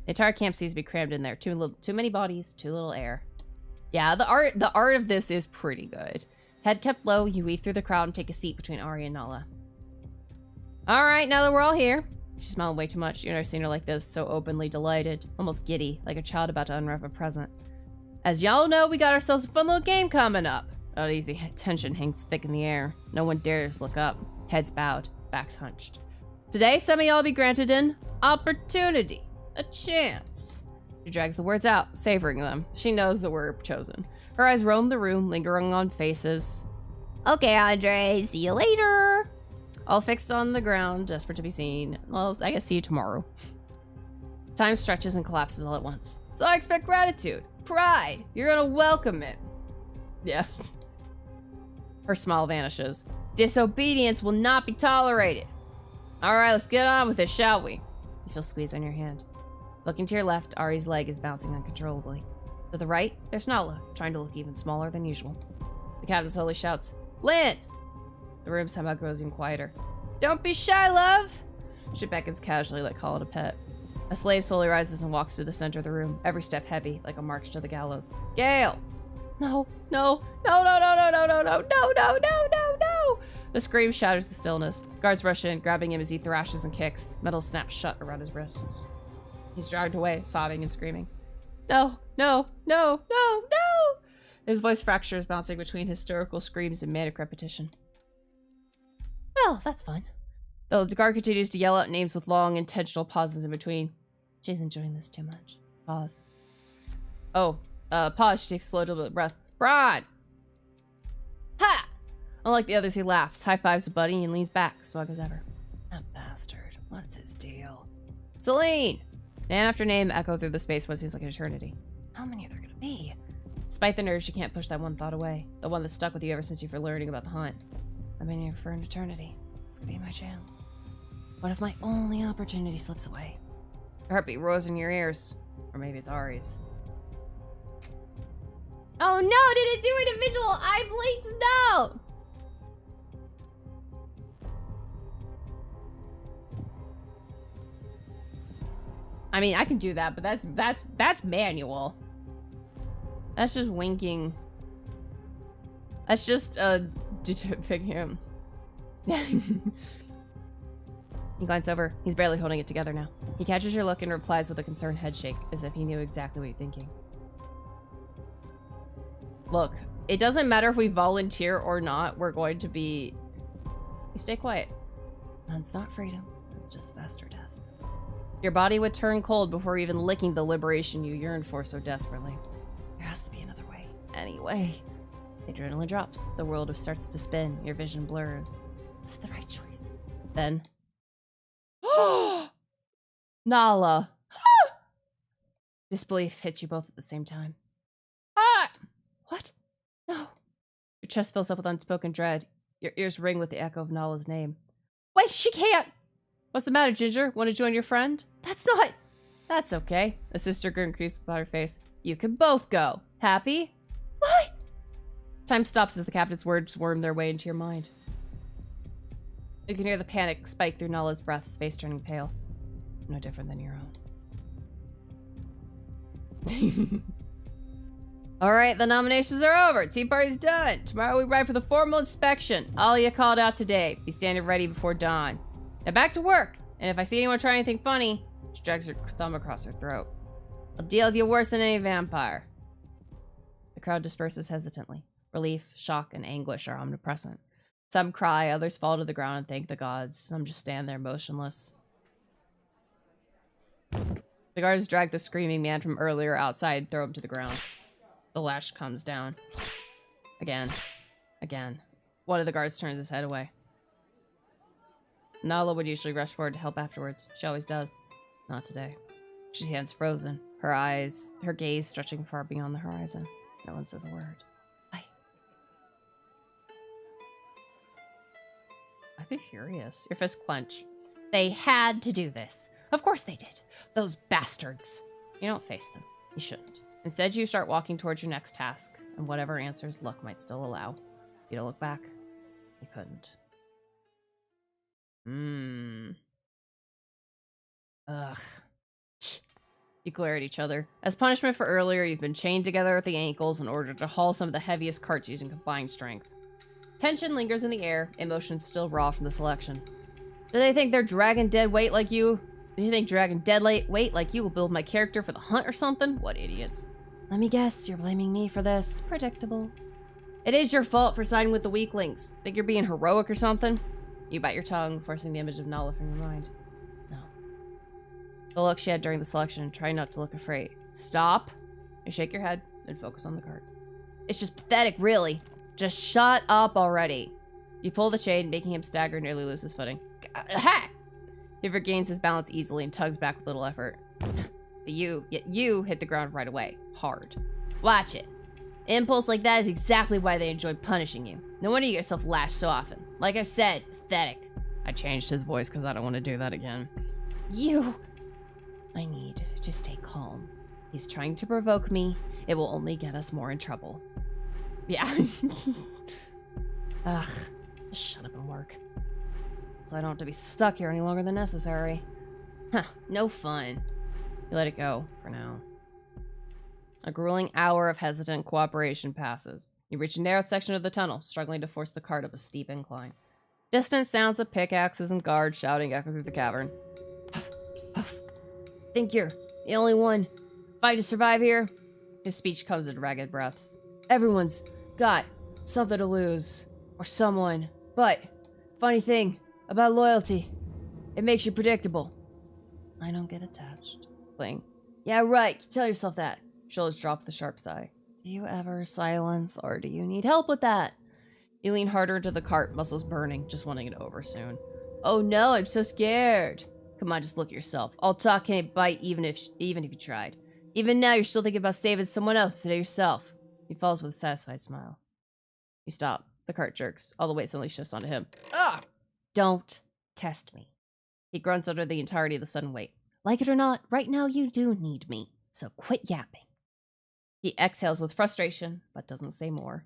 The entire camp seems to be crammed in there. Too many bodies, too little air. Yeah, the art of this is pretty good. Head kept low, you weave through the crowd and take a seat between Ari and Nala. Alright, now that we're all here. She smiled way too much. You've never seen her like this, so openly delighted. Almost giddy, like a child about to unwrap a present. As y'all know, we got ourselves a fun little game coming up. Not easy. Tension hangs thick in the air. No one dares look up. Heads bowed, backs hunched. Today, some of y'all will be granted an opportunity. A chance. She drags the words out, savoring them. She knows that we're chosen. Her eyes roam the room, lingering on faces. Okay, Andre, see you later. All fixed on the ground, desperate to be seen. Well, I guess see you tomorrow. Time stretches and collapses all at once. So I expect gratitude, pride. You're gonna welcome it. Yeah. Her smile vanishes. Disobedience will not be tolerated. All right, let's get on with it, shall we? You feel squeezed on your hand. Looking to your left, Ari's leg is bouncing uncontrollably. To the right, there's Nala, trying to look even smaller than usual. The captain slowly shouts, Lynn! The room somehow grows even quieter. Don't be shy, love! She beckons casually like calling a pet. A slave slowly rises and walks to the center of the room, every step heavy, like a march to the gallows. Gale! No, no, no, no, no, no, no, no, no, no, no, no, no, no! The scream shatters the stillness. Guards rush in, grabbing him as he thrashes and kicks. Metal snaps shut around his wrists. He's dragged away, sobbing and screaming. No, no, no, no, no! His voice fractures, bouncing between hysterical screams and manic repetition. Well, that's fun. The guard continues to yell out names with long, intentional pauses in between. She's enjoying this too much. Pause. Oh, pause. She takes a slow, deliberate breath. Braun! Ha! Unlike the others, he laughs, high-fives with Buddy, and leans back, smug as ever. That bastard. What's his deal? Celine! Name after name echo through the space what seems like an eternity. How many are there gonna be? Despite the nerves, she can't push that one thought away. The one that stuck with you ever since you've been learning about the hunt. I've been here for an eternity. This could be my chance. What if my only opportunity slips away? Her heartbeat roars in your ears. Or maybe it's Ari's. Oh no, did it do individual eye blinks? No! I mean, I can do that, but that's manual. That's just winking. That's just depicting him. He glanced over. He's barely holding it together now. He catches your look and replies with a concerned head shake, as if he knew exactly what you're thinking. Look, it doesn't matter if we volunteer or not. We're going to be... You stay quiet. That's not freedom. It's just faster death. Your body would turn cold before even licking the liberation you yearned for so desperately. There has to be another way. Anyway. The adrenaline drops. The world starts to spin. Your vision blurs. It's the right choice. Then... Nala. Disbelief hits you both at the same time. Ah! What? No. Your chest fills up with unspoken dread. Your ears ring with the echo of Nala's name. Wait, she can't! What's the matter, Ginger? Want to join your friend? That's not... That's okay. A sister grin creeps about her face. You can both go. Happy? What? Time stops as the captain's words worm their way into your mind. You can hear the panic spike through Nala's breath, his face turning pale. No different than your own. Alright, the nominations are over. Tea party's done. Tomorrow we ride for the formal inspection. Alia called out today. Be standing ready before dawn. Now back to work. And if I see anyone try anything funny, she drags her thumb across her throat. I'll deal with you worse than any vampire. The crowd disperses hesitantly. Relief, shock, and anguish are omnipresent. Some cry, others fall to the ground and thank the gods. Some just stand there motionless. The guards drag the screaming man from earlier outside and throw him to the ground. The lash comes down. Again. Again. One of the guards turns his head away. Nala would usually rush forward to help afterwards. She always does. Not today. She stands frozen. Her gaze stretching far beyond the horizon. No one says a word. I'd be furious. Your fists clench. They had to do this. Of course they did. Those bastards. You don't face them. You shouldn't. Instead, you start walking towards your next task, and whatever answers luck might still allow. You don't look back. You couldn't. Ugh. You glare at each other. As punishment for earlier, you've been chained together at the ankles in order to haul some of the heaviest carts using combined strength. Tension lingers in the air, emotions still raw from the selection. Do they think they're dragging dead weight like you? Do you think dragging dead weight like you will build my character for the hunt or something? What idiots. Let me guess, you're blaming me for this. Predictable. It is your fault for siding with the weaklings. Think you're being heroic or something? You bite your tongue, forcing the image of Nala from your mind. No. The look she had during the selection, try not to look afraid. Stop. You shake your head, and focus on the card. It's just pathetic, really. Just shut up already. You pull the chain, making him stagger and nearly lose his footing. Ha! He regains his balance easily and tugs back with little effort. But you hit the ground right away. Hard. Watch it. Impulse like that is exactly why they enjoy punishing you. No wonder you get yourself lashed so often. Like I said, pathetic. I changed his voice because I don't want to do that again. I need to stay calm. He's trying to provoke me. It will only get us more in trouble. Yeah. Ugh. Just shut up and work. So I don't have to be stuck here any longer than necessary. Huh. No fun. You let it go, for now. A grueling hour of hesitant cooperation passes. You reach a narrow section of the tunnel, struggling to force the cart up a steep incline. Distant sounds of pickaxes and guards shouting echo through the cavern. Huff, huff. Think you're the only one. Fight to survive here? His speech comes in ragged breaths. Everyone's got something to lose. Or someone. But Funny thing about loyalty, it makes you predictable. I don't get attached. Bling. Yeah, right. Tell yourself that. Shoulders drop with a sharp sigh. Do you ever silence, or do you need help with that? You lean harder into the cart, muscles burning, just wanting it over soon. Oh no, I'm so scared. Come on, just look at yourself. All talk can't bite, even if you tried. Even now, you're still thinking about saving someone else instead of yourself. He follows with a satisfied smile. You stop. The cart jerks. All the weight suddenly shifts onto him. Ugh! Don't test me. He grunts under the entirety of the sudden weight. Like it or not, right now you do need me, so quit yapping. He exhales with frustration, but doesn't say more.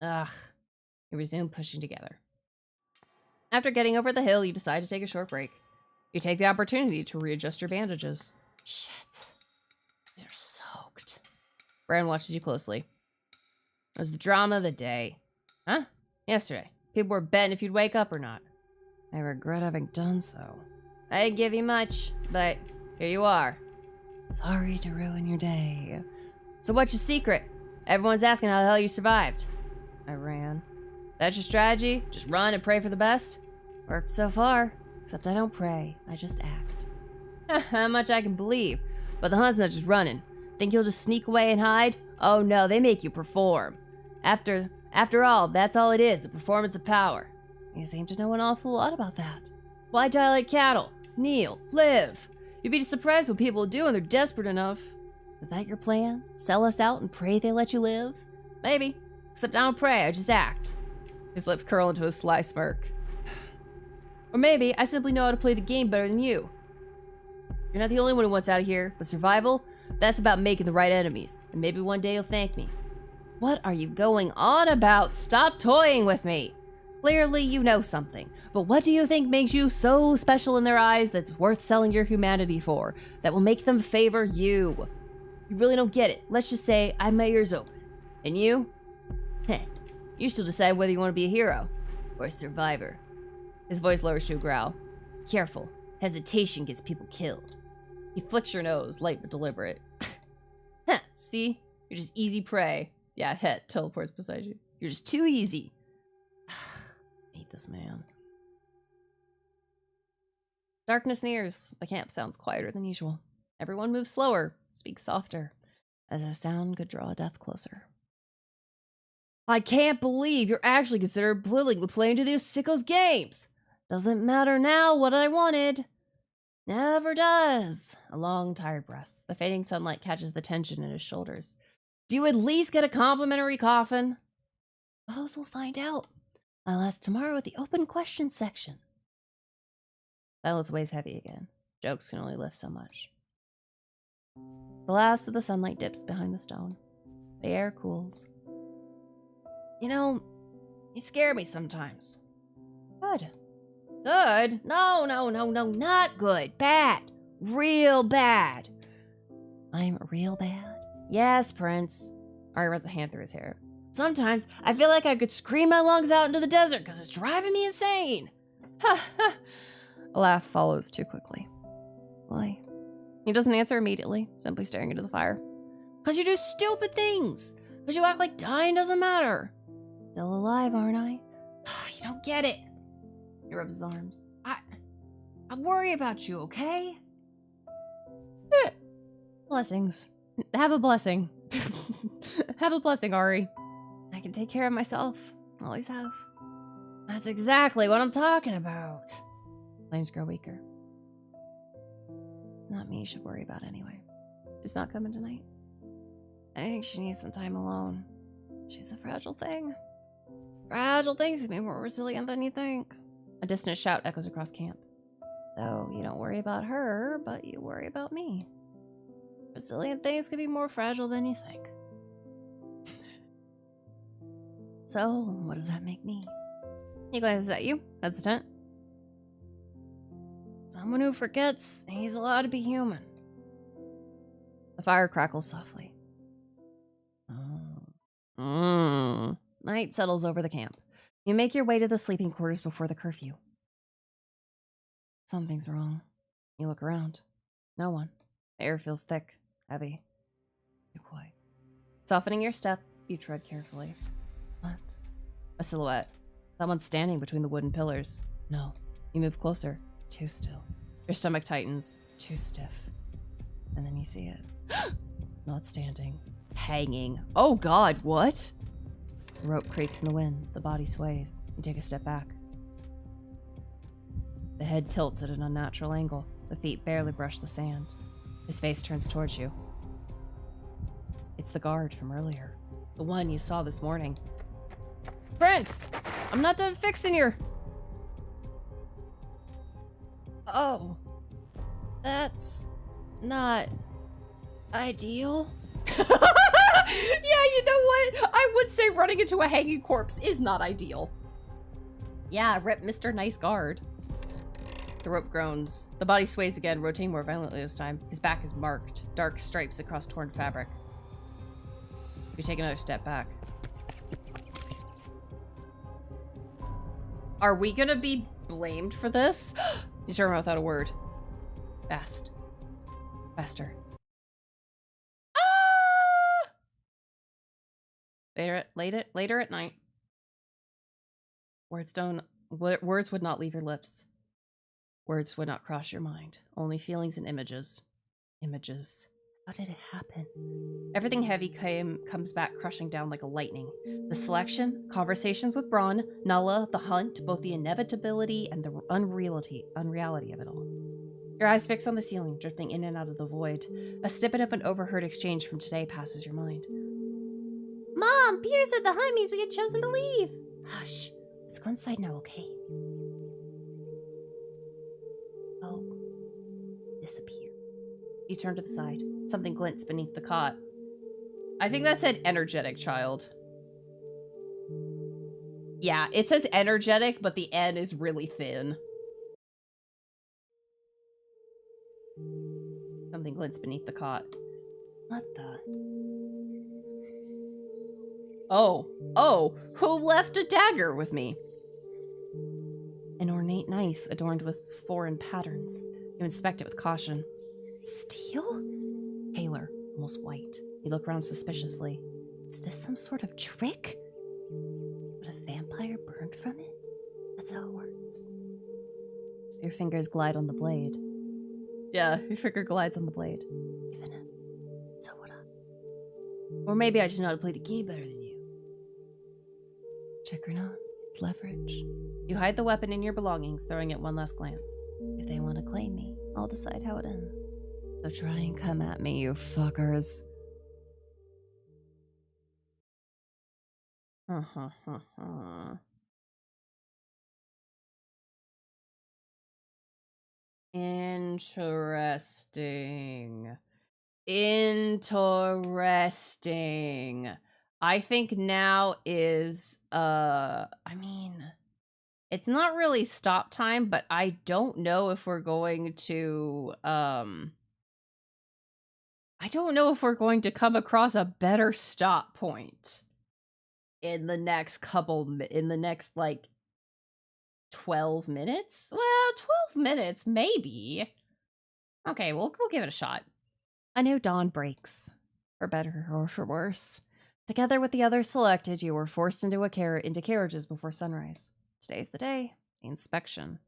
Ugh. You resume pushing together. After getting over the hill, you decide to take a short break. You take the opportunity to readjust your bandages. Shit. These are soaked. Bran watches you closely. It was the drama of the day. Huh? Yesterday. People were betting if you'd wake up or not. I regret having done so. I didn't give you much, but here you are. Sorry to ruin your day. So what's your secret? Everyone's asking how the hell you survived. I ran. That's your strategy? Just run and pray for the best? Worked so far. Except I don't pray. I just act. How much I can believe. But the hunt's not just running. Think you'll just sneak away and hide? Oh no, they make you perform. After all, that's all it is, a performance of power. You seem to know an awful lot about that. Why die like cattle? Kneel, live. You'd be surprised what people do when they're desperate enough. Is that your plan? Sell us out and pray they let you live? Maybe. Except I don't pray, I just act. His lips curl into a sly smirk. Or maybe I simply know how to play the game better than you. You're not the only one who wants out of here, but survival, that's about making the right enemies. And maybe one day you'll thank me. What are you going on about? Stop toying with me. Clearly you know something, but what do you think makes you so special in their eyes that's worth selling your humanity for, that will make them favor you? You really don't get it. Let's just say I have my ears open. And you? Heh. You still decide whether you want to be a hero or a survivor. His voice lowers to a growl. Careful. Hesitation gets people killed. He flicks your nose, light but deliberate. Heh, see? You're just easy prey. Yeah, Het teleports beside you. You're just too easy. I hate this man. Darkness nears. The camp sounds quieter than usual. Everyone moves slower, speaks softer, as a sound could draw death closer. I can't believe you're actually considered willing to play into these sickos' games. Doesn't matter now what I wanted. Never does. A long, tired breath. The fading sunlight catches the tension in his shoulders. Do you at least get a complimentary coffin? Suppose we'll find out. I'll ask tomorrow at the open question section. Silence weighs heavy again. Jokes can only lift so much. The last of the sunlight dips behind the stone. The air cools. You know, you scare me sometimes. Good. Good? No, not good. Bad. Real bad. I'm real bad? Yes, Prince. Ari runs a hand through his hair. Sometimes I feel like I could scream my lungs out into the desert because it's driving me insane. Ha ha. A laugh follows too quickly. Why? He doesn't answer immediately, simply staring into the fire. Because you do stupid things. Because you act like dying doesn't matter. Still alive, aren't I? You don't get it. He rubs his arms. I worry about you, okay? Blessings. Have a blessing. Have a blessing, Ari. I can take care of myself. Always have. That's exactly what I'm talking about. Flames grow weaker. It's not me you should worry about anyway. She's not coming tonight. I think she needs some time alone. She's a fragile thing. Fragile things can be more resilient than you think. A distant shout echoes across camp. So you don't worry about her, but you worry about me. Resilient things can be more fragile than you think. So, what does that make me? He glances at you, hesitant. Someone who forgets he's allowed to be human. The fire crackles softly. Night settles over the camp. You make your way to the sleeping quarters before the curfew. Something's wrong. You look around. No one. The air feels thick, heavy, too quiet. Softening your step, you tread carefully. What? A silhouette. Someone's standing between the wooden pillars. No. You move closer. Too still. Your stomach tightens. Too stiff. And then you see it. Not standing. Hanging. Oh god, what? The rope creaks in the wind. The body sways. You take a step back. The head tilts at an unnatural angle. The feet barely brush the sand. His face turns towards you. It's the guard from earlier. The one you saw this morning. Prince! I'm not done fixing your... Oh. That's... not... ideal? Yeah, you know what? I would say running into a hanging corpse is not ideal. Yeah, rip Mr. Nice Guard. The rope groans. The body sways again, rotating more violently this time. His back is marked, dark stripes across torn fabric. You take another step back. Are we gonna be blamed for this? You turn around without a word. Fast. Faster. Ah! Later at night. Words would not leave your lips. Words would not cross your mind. Only feelings and images. Images. How did it happen? Everything heavy comes back crushing down like a lightning. The selection, conversations with Braun, Nulla, the hunt, both the inevitability and the unreality of it all. Your eyes fix on the ceiling, drifting in and out of the void. A snippet of an overheard exchange from today passes your mind. Mom, Peter said the hunt means we get chosen to leave. Hush. Let's go inside now, okay? Oh. Disappear. You turn to the side. Something glints beneath the cot. I think that said energetic child. Yeah, it says energetic, but the N is really thin. Something glints beneath the cot. What the? Oh, who left a dagger with me? An ornate knife adorned with foreign patterns. You inspect it with caution. Steel? Paler, almost white. You look around suspiciously. Is this some sort of trick? Would a vampire burn from it? That's how it works. Your fingers glide on the blade. Yeah, your finger glides on the blade. Even it. So would I. Or maybe I just know how to play the game better than you. Trick or not, it's leverage. You hide the weapon in your belongings, throwing it one last glance. If they want to claim me, I'll decide how it ends. So try and come at me, you fuckers. Interesting. Interesting. I think now is, I mean, it's not really stop time, but I don't know if we're going to, I don't know if we're going to come across a better stop point in the next like 12 minutes? Well, 12 minutes, maybe. Okay, we'll give it a shot. A new dawn breaks, for better or for worse. Together with the others selected, you were forced into carriages before sunrise. Today's the day, the inspection.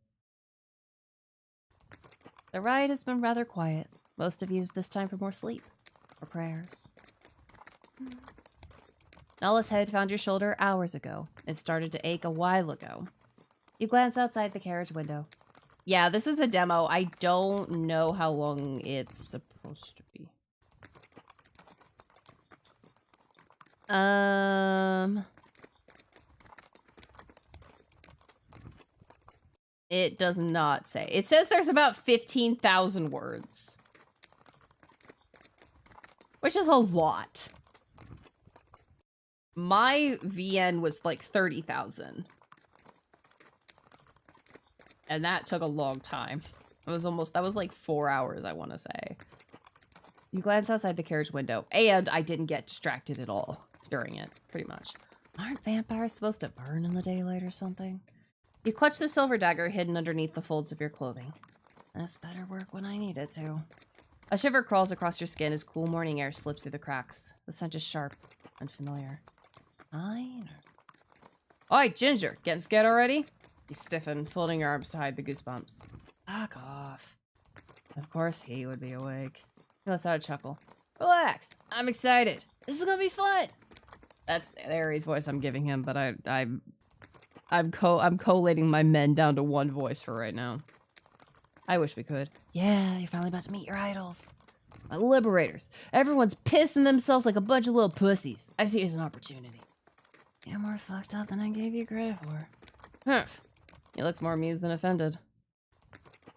The ride has been rather quiet. Most have used this time for more sleep, or prayers. Nulla's head found your shoulder hours ago. It started to ache a while ago. You glance outside the carriage window. Yeah, this is a demo. I don't know how long it's supposed to be. It does not say. It says there's about 15,000 words. Which is a lot. My VN was like 30,000. And that took a long time. That was like 4 hours, I want to say. You glance outside the carriage window, and I didn't get distracted at all during it, pretty much. Aren't vampires supposed to burn in the daylight or something? You clutch the silver dagger hidden underneath the folds of your clothing. This better work when I need it to. A shiver crawls across your skin as cool morning air slips through the cracks. The scent is sharp and familiar. Fine. Oi, Ginger, getting scared already? You stiffened, folding your arms to hide the goosebumps. Fuck off. Of course he would be awake. He lets out a chuckle. Relax, I'm excited. This is gonna be fun. That's the Aries voice I'm giving him, but I'm collating my men down to one voice for right now. I wish we could. Yeah, you're finally about to meet your idols. My liberators. Everyone's pissing themselves like a bunch of little pussies. I see it as an opportunity. You're more fucked up than I gave you credit for. Humph. He looks more amused than offended.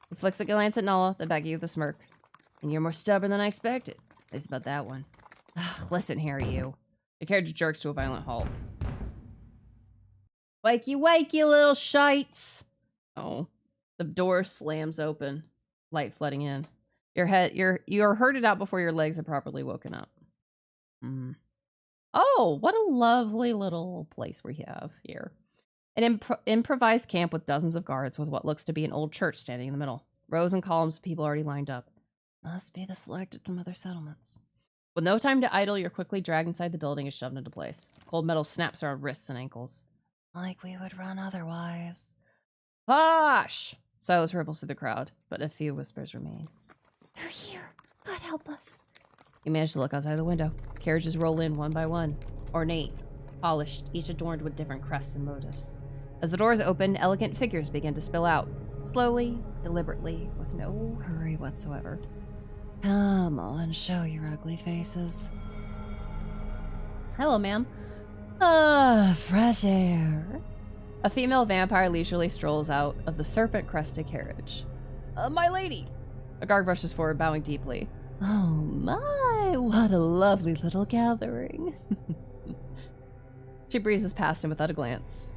He flicks a glance at Nala, then back at you with a smirk. And you're more stubborn than I expected. At least about that one. Ugh, listen here, you. The carriage jerks to a violent halt. Wakey, wakey, little shites. Oh. The door slams open. Light flooding in. You're herded out before your legs have properly woken up. Oh, what a lovely little place we have here. An improvised camp with dozens of guards with what looks to be an old church standing in the middle. Rows and columns of people already lined up. Must be the selected from other settlements. With no time to idle, you're quickly dragged inside the building and shoved into place. Cold metal snaps around wrists and ankles. Like we would run otherwise. Hush! Silence ripples through the crowd, but a few whispers remain. They're here. God help us. You manage to look outside the window. Carriages roll in one by one. Ornate, polished, each adorned with different crests and motifs. As the doors open, elegant figures begin to spill out. Slowly, deliberately, with no hurry whatsoever. Come on, show your ugly faces. Hello, ma'am. Fresh air. A female vampire leisurely strolls out of the serpent-crested carriage. My lady! A guard rushes forward, bowing deeply. Oh my, what a lovely little gathering. She breezes past him without a glance.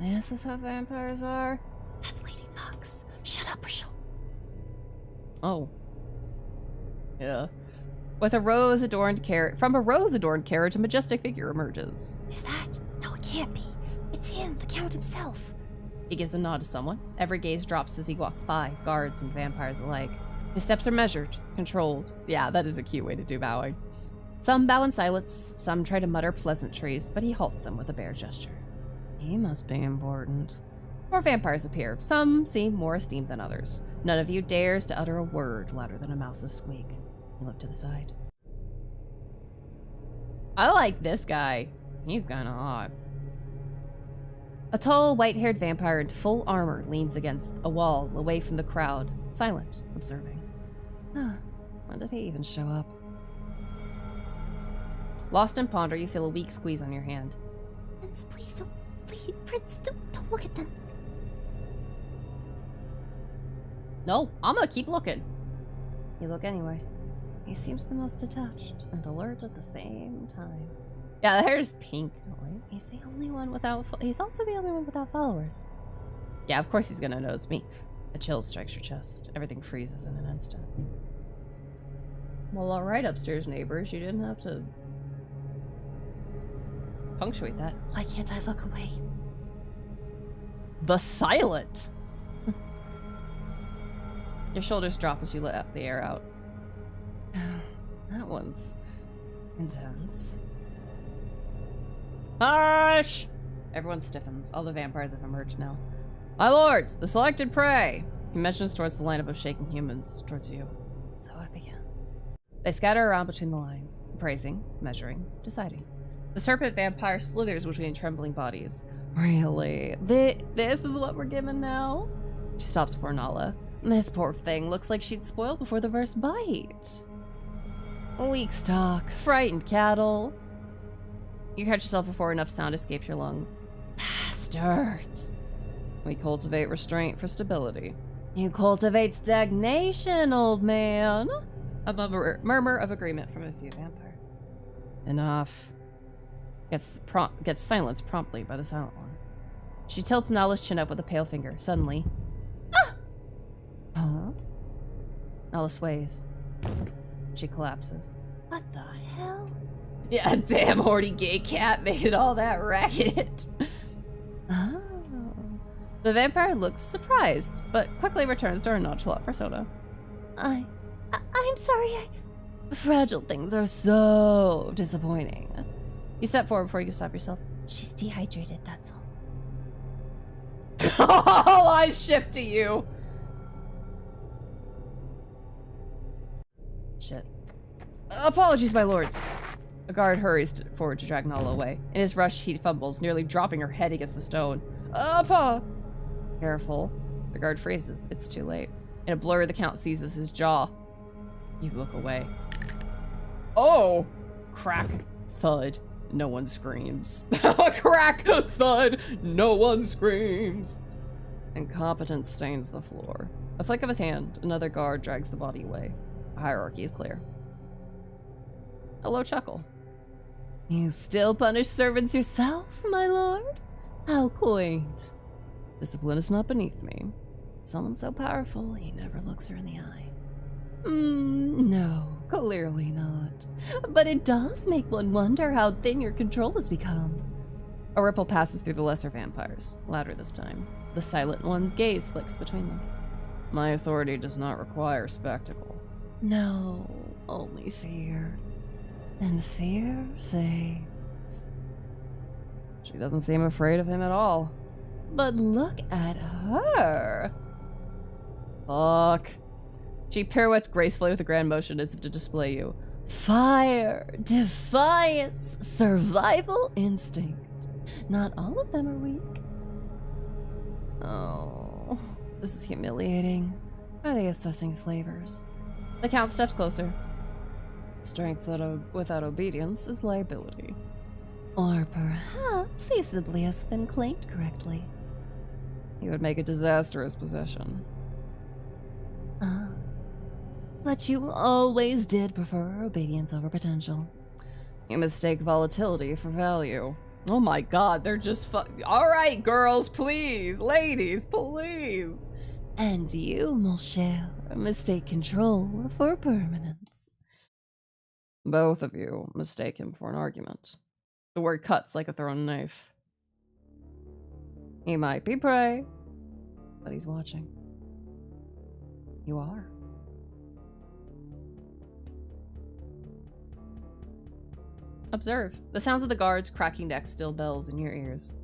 This is how vampires are? That's Lady Knox. Shut up or she'll... Oh. Yeah. From a rose-adorned carriage, a majestic figure emerges. Is that? No, it can't be. It's him, the Count himself. He gives a nod to someone. Every gaze drops as he walks by, guards and vampires alike. His steps are measured, controlled. Yeah, that is a cute way to do bowing. Some bow in silence, some try to mutter pleasantries, but he halts them with a bare gesture. He must be important. More vampires appear. Some seem more esteemed than others. None of you dares to utter a word louder than a mouse's squeak. You look to the side. I like this guy. He's kinda hot. A tall, white-haired vampire in full armor leans against a wall away from the crowd, silent, observing. Huh. When did he even show up? Lost in ponder, you feel a weak squeeze on your hand. Prince, please don't... Please, Prince, don't look at them. No, I'm gonna keep looking. You look anyway. He seems the most detached and alert at the same time. Yeah, the hair is pink. Right? He's the only one without... He's also the only one without followers. Yeah, of course he's gonna notice me. A chill strikes your chest. Everything freezes in an instant. Well, alright, upstairs neighbors. You didn't have to... punctuate that. Why can't I look away? The silent! Your shoulders drop as you let the air out. That was intense. Hush! Everyone stiffens. All the vampires have emerged now. My lords, the selected prey! He mentions towards the lineup of shaking humans, towards you. So I begin. They scatter around between the lines, appraising, measuring, deciding. The serpent vampire slithers between trembling bodies. Really? This is what we're given now? She stops before Nala. This poor thing looks like she'd spoiled before the first bite. Weak stock, frightened cattle. You catch yourself before enough sound escapes your lungs. Bastards. We cultivate restraint for stability. You cultivate stagnation, old man. A murmur of agreement from a few vampires. Enough. Gets silenced promptly by the silent one. She tilts Nala's chin up with a pale finger. Suddenly... Ah! Huh? Nala sways. She collapses. What the hell? Yeah, damn horny gay cat made all that racket. Oh. The vampire looks surprised, but quickly returns to her nonchalant persona. I'm sorry, Fragile things are so disappointing. You step forward before you can stop yourself. She's dehydrated, that's all. All eyes shift to you. Shit. Apologies, my lords. A guard hurries forward to drag Nala away. In his rush, he fumbles, nearly dropping her head against the stone. Pa! Careful. The guard freezes. It's too late. In a blur, the count seizes his jaw. You look away. Oh! Crack. Thud. No one screams. Crack. Thud. No one screams. Incompetence stains the floor. A flick of his hand, another guard drags the body away. The hierarchy is clear. A low chuckle. You still punish servants yourself, my lord? How quaint. Discipline is not beneath me. Someone so powerful, he never looks her in the eye. No, clearly not. But it does make one wonder how thin your control has become. A ripple passes through the lesser vampires, louder this time. The silent one's gaze flicks between them. My authority does not require spectacle. No, only fear. And fear fades. She doesn't seem afraid of him at all. But look at her. Fuck. She pirouettes gracefully with a grand motion as if to display you. Fire, defiance, survival instinct. Not all of them are weak. Oh, this is humiliating. Are they assessing flavors? The count steps closer. Strength without obedience is liability. Or perhaps he simply hasn't been claimed correctly. He would make a disastrous possession. But you always did prefer obedience over potential. You mistake volatility for value. Oh my god, they're just Alright, girls, please. Ladies, please. And you, mon cher, mistake control for permanence. Both of you mistake him for an argument. The word cuts like a thrown knife. He might be prey, but he's watching. You are. Observe. The sounds of the guards cracking necks still bells in your ears.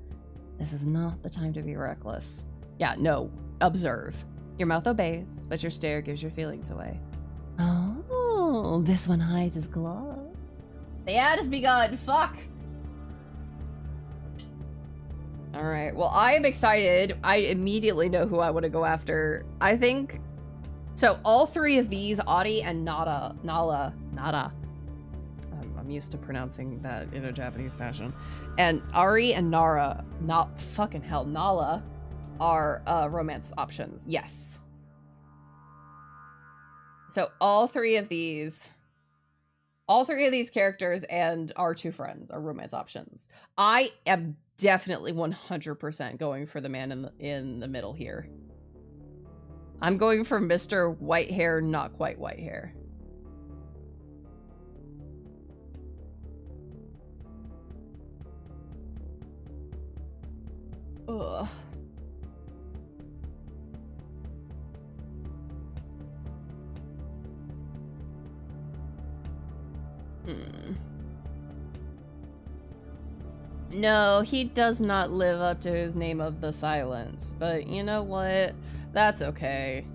This is not the time to be reckless. Yeah, no. Observe. Your mouth obeys, but your stare gives your feelings away. Oh, this one hides his claws. The ad has begun. Fuck. Alright, well, I am excited. I immediately know who I want to go after. I think... So, all three of these, Adi and Nala. I'm used to pronouncing that in a Japanese fashion. And Ari and Nala are romance options. Yes. So, all three of these characters and our two friends are romance options. I am definitely 100% going for the man in the middle here. I'm going for Mr. White Hair, not quite white hair. Ugh. No, he does not live up to his name of the silence, but you know what? That's okay.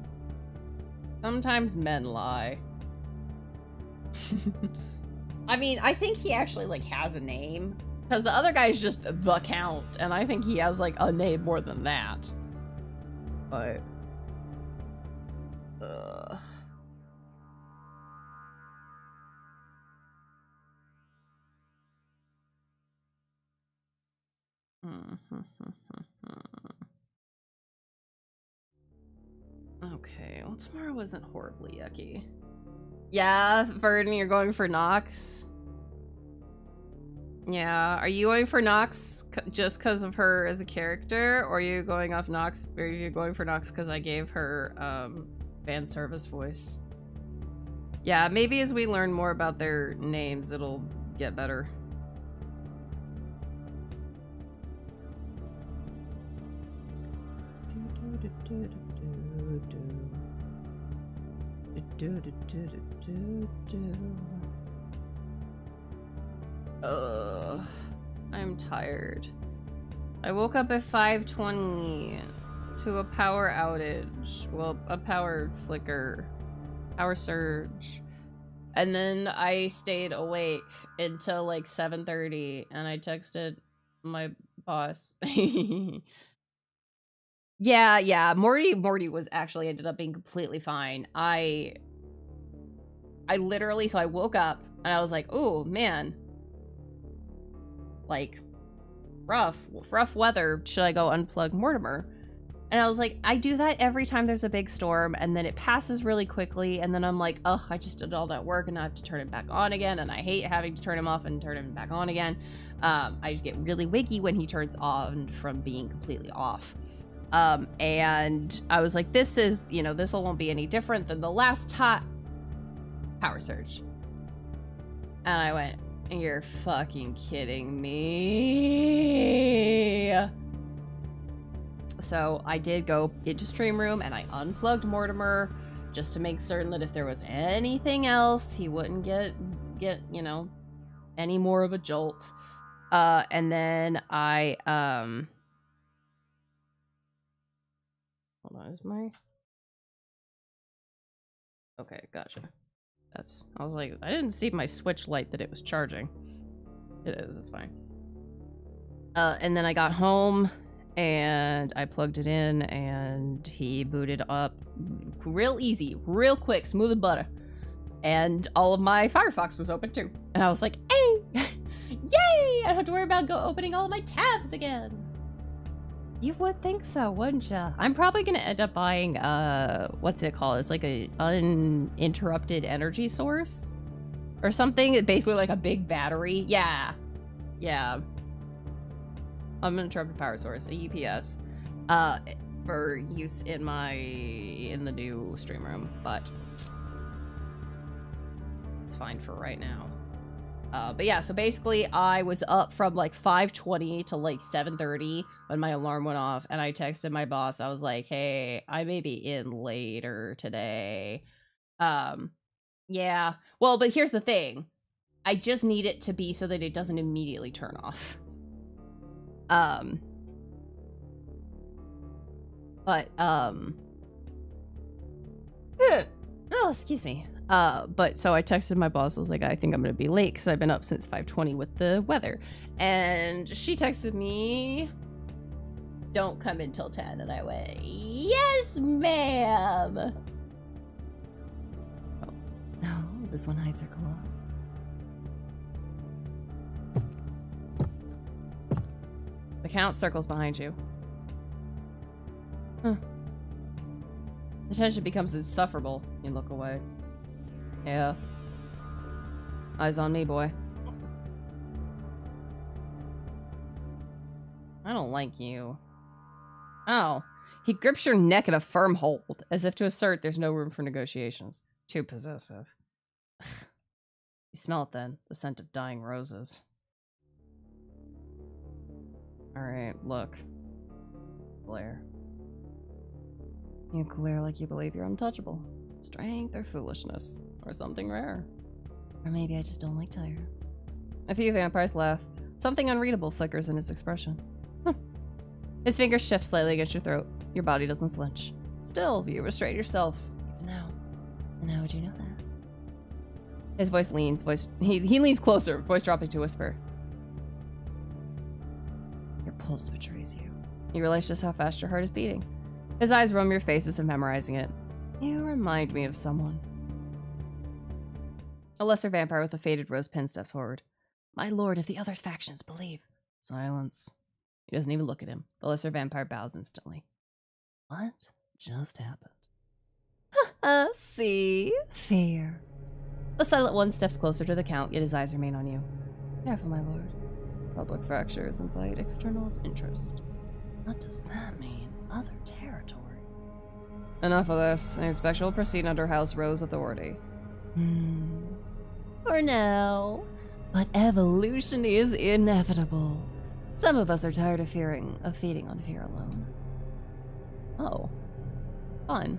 Sometimes men lie. I mean, I think he actually, like, has a name. Because the other guy's just the Count, and I think he has, like, a name more than that. But... Ugh. Okay, well, tomorrow wasn't horribly yucky. Yeah, Verdon, you're going for Nox? Yeah, are you going for Nox just because of her as a character, or are you going off Nox, or are you going for Nox because I gave her fan service voice? Yeah, maybe as we learn more about their names, it'll get better. Ugh, I'm tired. I woke up at 5:20. to a power outage. Well, a power flicker. Power surge. And then I stayed awake until like 7:30 and I texted my boss. Yeah, Morty was actually ended up being completely fine. I literally, so I woke up and I was like, oh man, like rough weather. Should I go unplug Mortimer? And I was like, I do that every time there's a big storm, and then it passes really quickly, and then I'm like, ugh, I just did all that work, and I have to turn it back on again, and I hate having to turn him off and turn him back on again. I get really wiggy when he turns on from being completely off. And I was like, this is, you know, this won't be any different than the last power surge. And I went, you're fucking kidding me. So I did go into stream room and I unplugged Mortimer just to make certain that if there was anything else, he wouldn't get, you know, any more of a jolt. And then I, hold on, is my, okay, gotcha. I was like, I didn't see my switch light that it was charging. It is, it's fine. And then I got home and I plugged it in and he booted up real easy, real quick, smooth as butter. And all of my Firefox was open too. And I was like, hey, yay! I don't have to worry about opening all of my tabs again. You would think so, wouldn't ya? I'm probably gonna end up buying, what's it called? It's like a uninterrupted energy source or something. It's basically like a big battery. Yeah. Uninterrupted power source, a UPS, for use in the new stream room, but it's fine for right now. But yeah, so basically I was up from like 5:20 to like 7:30 when my alarm went off, and I texted my boss. I was like, hey, I may be in later today. Yeah. Well, but here's the thing. I just need it to be so that it doesn't immediately turn off. Oh, excuse me. But so I texted my boss. I was like, I think I'm gonna be late because I've been up since 5:20 with the weather. And she texted me, don't come until 10. And I went, yes, ma'am. Oh, no, this one hides her claws. The count circles behind you. Huh. The tension becomes insufferable. You look away. Yeah. Eyes on me, boy. I don't like you. Oh. He grips your neck in a firm hold, as if to assert there's no room for negotiations. Too possessive. You smell it then, the scent of dying roses. Alright, look. Glare. You glare like you believe you're untouchable. Strength or foolishness. Or something rare. Or maybe I just don't like tyrants. A few vampires laugh. Something unreadable flickers in his expression. His fingers shift slightly against your throat. Your body doesn't flinch. Still, you restrain yourself. Even now. And how would you know that? His voice leans. He leans closer, voice dropping to a whisper. Your pulse betrays you. You realize just how fast your heart is beating. His eyes roam your face as if memorizing it. You remind me of someone. A lesser vampire with a faded rose pin steps forward. My lord, if the other factions believe. Silence. He doesn't even look at him. The lesser vampire bows instantly. What just happened? See? Fear. The silent one steps closer to the count, yet his eyes remain on you. Careful, my lord. Public fractures invite external interest. What does that mean? Other territory. Enough of this. The inspection will proceed under House Rose authority. For now. But evolution is inevitable. Some of us are tired of feeding on fear alone. Oh. Fun.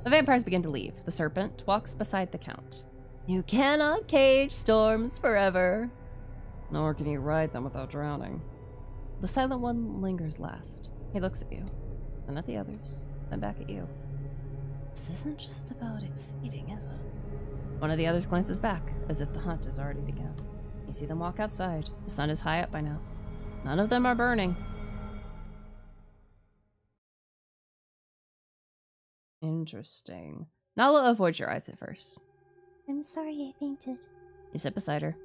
The vampires begin to leave. The serpent walks beside the count. You cannot cage storms forever. Nor can you ride them without drowning. The silent one lingers last. He looks at you. then at the others, then back at you. This isn't just about it fading, is it? One of the others glances back, as if the hunt has already begun. You see them walk outside. The sun is high up by now. None of them are burning. Interesting. Nala avoids your eyes at first. I'm sorry I fainted. You sit beside her.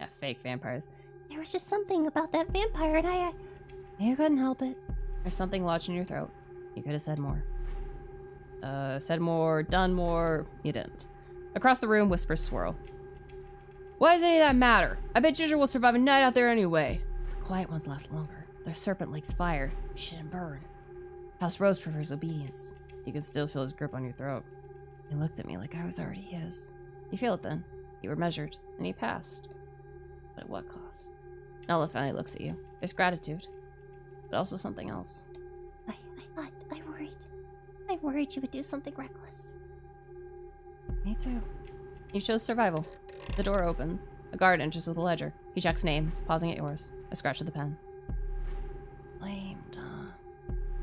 Yeah, fake vampires. There was just something about that vampire and I... You couldn't help it. There's something lodged in your throat. You could have said more. Said more, done more. You didn't. Across the room, whispers swirl. Why does any of that matter? I bet Ginger will survive a night out there anyway. The quiet ones last longer. Their serpent likes fire. You shouldn't burn. House Rose prefers obedience. You can still feel his grip on your throat. He looked at me like I was already his. You feel it then. You were measured, and he passed. But at what cost? Nella finally looks at you. There's gratitude, but also something else. I worried you would do something reckless. Me too. You chose survival. The door opens. A guard enters with a ledger. He checks names, pausing at yours. A scratch of the pen. Blamed,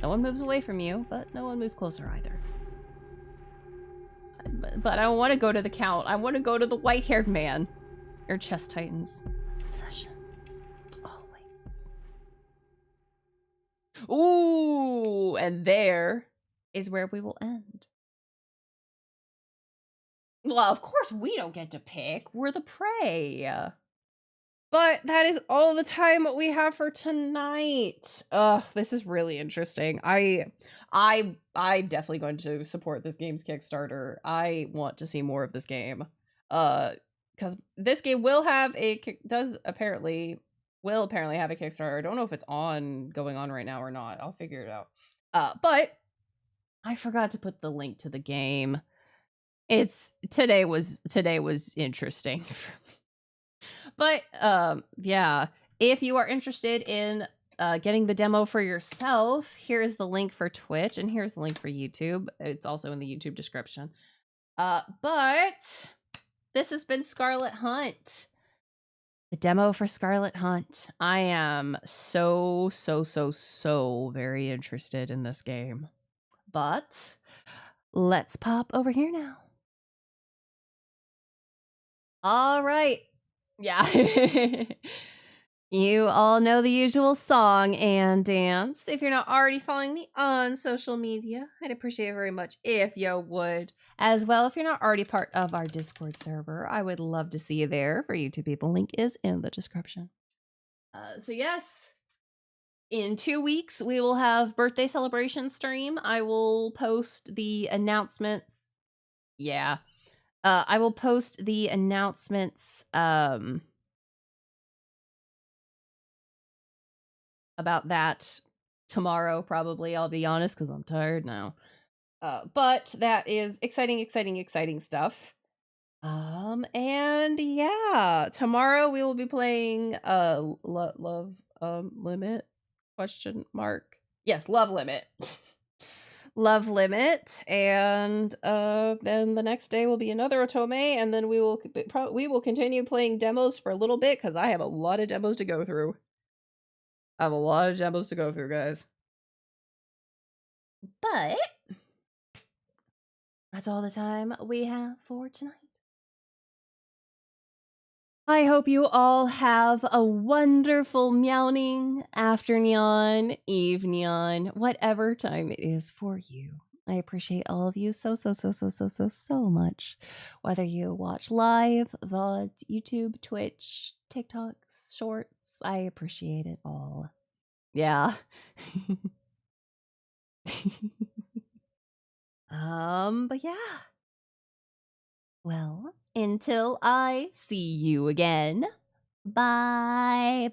No one moves away from you, but no one moves closer either. But I want to go to the count. I want to go to the white-haired man. Your chest tightens. Possession. Always. Ooh, and there is where we will end. Well, of course we don't get to pick. We're the prey. But that is all the time we have for tonight. Ugh, this is really interesting. I'm definitely going to support this game's Kickstarter. I want to see more of this game. Because this game will have apparently have a Kickstarter. I don't know if it's going on right now or not. I'll figure it out. But I forgot to put the link to the game. Today was interesting. But yeah, if you are interested in getting the demo for yourself, here's the link for Twitch and here's the link for YouTube. It's also in the YouTube description. But this has been Scarlet Hunt. The demo for Scarlet Hunt. I am so very interested in this game. But let's pop over here now. All right. Yeah. You all know the usual song and dance. If you're not already following me on social media, I'd appreciate it very much if you would. As well, if you're not already part of our Discord server, I would love to see you there. For YouTube people, link is in the description. So yes, in 2 weeks, we will have birthday celebration stream. I will post the announcements. Yeah. I will post the announcements about that tomorrow, probably. I'll be honest, because I'm tired now. But that is exciting stuff. And yeah, tomorrow we will be playing Love Limit ? Yes, Love Limit. Love Limit, and then the next day will be another Otome, and then we will continue playing demos for a little bit because I have a lot of demos to go through. Guys. But that's all the time we have for tonight. I hope you all have a wonderful meowing afternoon, evening, whatever time it is for you. I appreciate all of you so much. Whether you watch live, VOD, YouTube, Twitch, TikTok, Shorts, I appreciate it all. Yeah. But yeah. Well, until I see you again, bye.